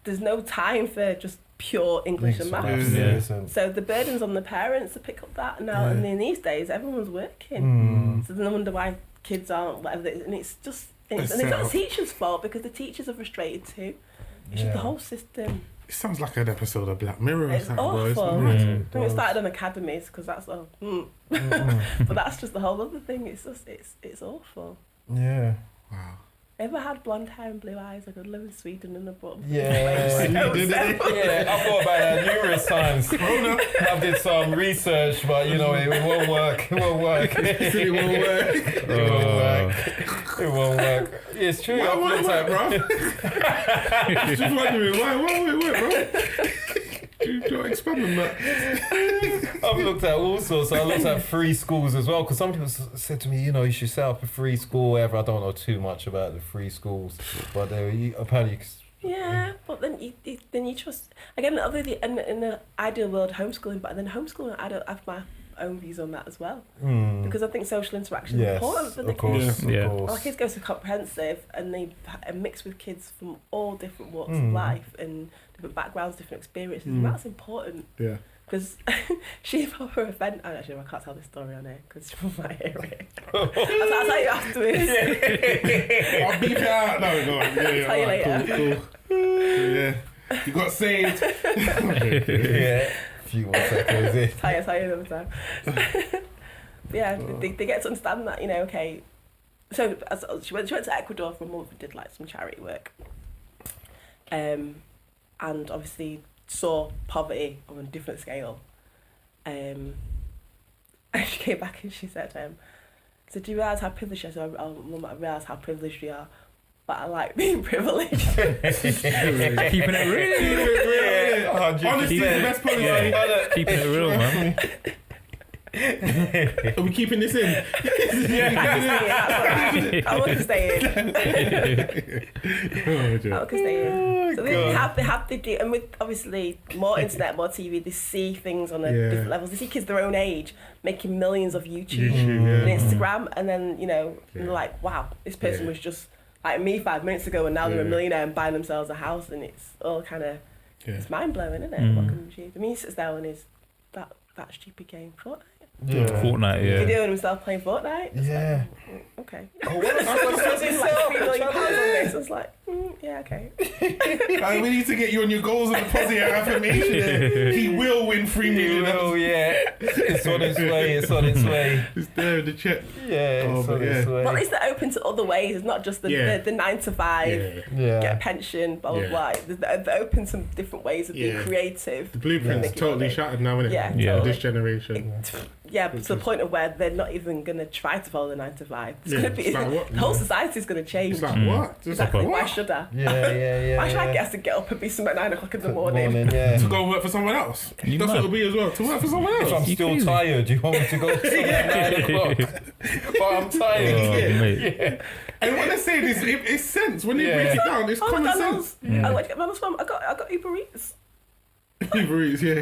there's no time for just pure English and maths. Yeah. So the burden's on the parents to pick up that now, Yeah. and in these days, everyone's working. Mm. So then I wonder why kids aren't, whatever, and it's just, and it's set not up. the teachers' fault because the teachers are frustrated too. It's just the whole system. It sounds like an episode of Black Mirror or It's something, bro. It's awful. mad. Mm. I think it started on academies because that's all. But that's just the whole other thing. It's just it's awful. Yeah. Wow. Ever had blonde hair and blue eyes? I could live in Sweden and abroad. Yeah. Yeah, I thought about that numerous times. I did some research, but you know, it won't work. It won't work. It won't work. It won't work. It won't work. Yeah, it's true. Why I've won't it looked work, at- bro? Just wondering why won't it work, bro? You don't expand on that. I've looked at all sorts. I looked at free schools as well because some people said to me, you know, you should set up a free school. Whatever. I don't know too much about the free schools, but apparently. Yeah, but then you trust again. In the ideal world, homeschooling, but then homeschooling, I don't have my own views on that as well because I think social interaction is important for the of course, kids. Yeah. of course. Our kids go to comprehensive and they mix with kids from all different walks of life and different backgrounds, different experiences, and that's important. Yeah. Because she for offend. Oh, actually, I can't tell this story on here because she might hear it. I'll tell you afterwards. I'll beep it out. No, go on. Yeah, Tell you alright, later. cool. Yeah. You got saved. Yeah. A few more seconds. Tell you another time. But yeah, they get to understand that, you know, okay. So as she went to Ecuador for a month and did like some charity work. And obviously saw poverty on a different scale. And she came back and she said, so do you realise how privileged you are? So I realise how privileged you are. But I like being privileged. Keeping it real. Honestly, the best policy. Yeah. Keeping it real, man. Are we keeping this in? I want to stay in. I want to stay in. So they have to do, and with obviously more internet, more TV, they see things on a different levels. They see kids their own age making millions of YouTube and Instagram, and then they're like, wow, this person was just like me 5 minutes ago, and now they're a millionaire and buying themselves a house, and it's all kind of it's mind blowing, isn't it? What can achieve? I mean, he sits there and is that stupid game Fortnite. Fortnite, He's yeah. doing himself playing Fortnite. It's Yeah. like, okay. Oh, what I was spending like £3 million on this. I was like, yeah, okay. We need to get you on your goals and deposit your affirmation. He will win $3 million. Oh yeah. It's on its way. It's on its way. It's there in the check. Yeah. It's on its way. Well, at least they're open to other ways. It's not just the 9 to 5, get a pension, blah, blah, blah. They're open to different ways of being creative. The blueprint's totally shattered now, isn't it? Yeah, Yeah. This generation. To the point of where they're not even going to try to follow the 9 to 5. It's going to be, it's like what? the whole society's going to change. It's like what? It's Exactly. like Why what? should I? Yeah. Why should I have to get up and be somewhere at 9 o'clock in the morning? Yeah. To go and work for someone else. You That's mad? what it'll be as well. To work for someone If else. I'm You still crazy. tired, you want me to go to at 9 o'clock? But I'm tired. Oh, mate. And what they're saying is, it's sense. When they break it down, it's common McDonald's. sense. I went to get McDonald's from. I got Uber Eats. Uber Eats, yeah.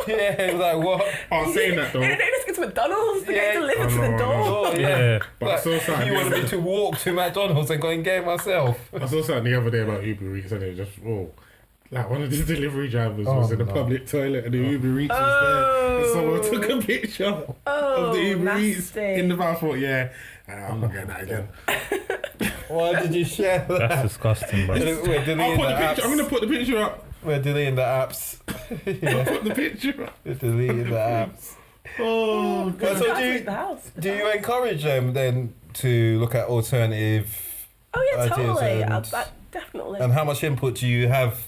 Yeah, like what? Oh, saying that though. They just get to McDonald's. They get delivered I to the know. door. Oh, Yeah. But I saw something. You wanted me to walk to McDonald's and go and get it myself. I saw something the other day about Uber Eats, and it just like one of the delivery drivers was in a public toilet, and the Uber Eats was there, and someone took a picture of the Uber Eats in the bathroom. Yeah, I'm not getting that again. Why did you share that? That's disgusting, bro. We're deleting I'll put the the picture. I'm apps. gonna put the picture up. We're deleting the apps. I'll put the picture up. We're deleting the apps. Oh, But God. so The house. do you encourage them then to look at alternative Oh yeah, ideas totally. and- Definitely. and how much input do you have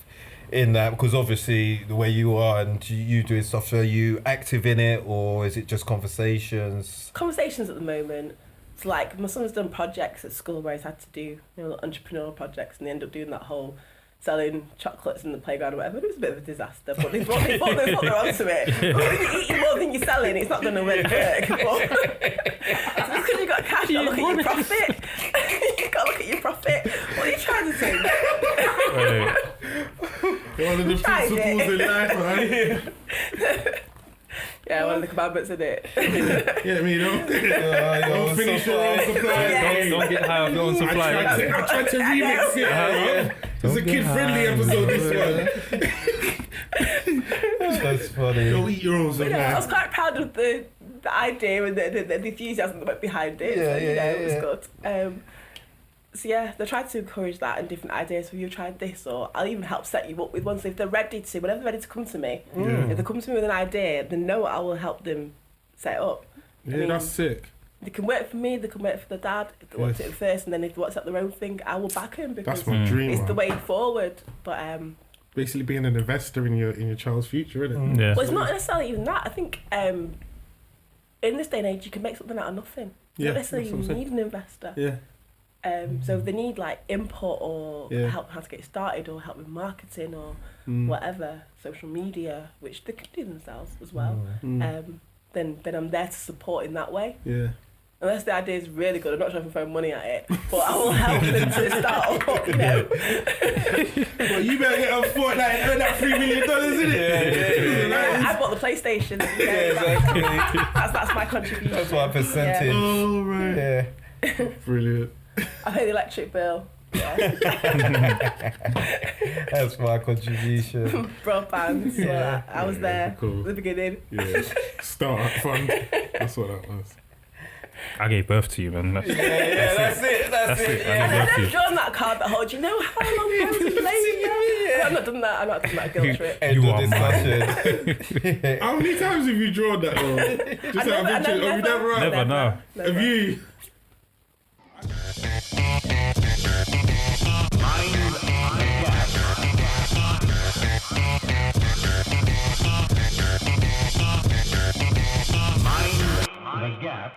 in that? Because obviously the way you are and you doing stuff, are you active in it or is it just conversations? Conversations at the moment. It's like my son's done projects at school where he's had to do entrepreneurial projects, and they end up doing that whole selling chocolates in the playground or whatever. It was a bit of a disaster, but they thought they're onto it. But when you're eating more than you're selling, it's not going to really work. Just because you've got cash, you've got to look at your profit. You've got to look at your profit. What are you trying to do? Wait, One of the Tried principles it. in life, man. Yeah, one of the commandments, isn't it? Yeah, I mean, don't finish your own supply. don't get high on your own I supply. tried to remix it, bro. It's a kid-friendly episode, this one. That's funny. Don't eat your own But yeah, I was supply. quite proud of the idea and the enthusiasm that went behind it. Yeah, So, yeah, it was yeah. good. So yeah, they tried to encourage that and different ideas. So you tried this, or I'll even help set you up with ones if they're ready to. Whenever they're ready to come to me, if they come to me with an idea, they know I will help them set it up. Yeah, I mean, that's sick. They can work for me. They can work for the dad if they want it first, and then if they want to set their own thing, I will back them because That's my dream, it's the man. way forward. But Basically being an investor in your child's future, isn't it? Yeah. well, it's not necessarily even that. I think in this day and age, you can make something out of nothing. You Yeah, don't necessarily that's what I'm need an investor. Yeah. So if they need like input or Yeah. help how to get started or help with marketing or Mm. whatever, social media, which they can do themselves as well, Mm. then I'm there to support in that way. Yeah. Unless the idea is really good, I'm not sure if I'm throwing money at it, but I will help them to start up, you know. Well, you better get on Fortnite and earn that $3 million, innit? I bought the PlayStation. Yeah, exactly. That's my contribution. That's my percentage. Oh, right. Yeah. Brilliant. I pay the electric bill. Yeah. That's my contribution. Broadband. So Yeah. I was there Cool. at the beginning. Yeah. Start fund. That's what that was. I gave birth to you, man. Yeah, that's it. That's it. I And gave birth to I've you. drawn that card that holds, you know how long I was in labour? I've not done that. I've not done that guilt trip. End You of are discussion. How many times have you drawn that, though? Just out of interest. Have you never? Never, no. Have you? Mind the gap.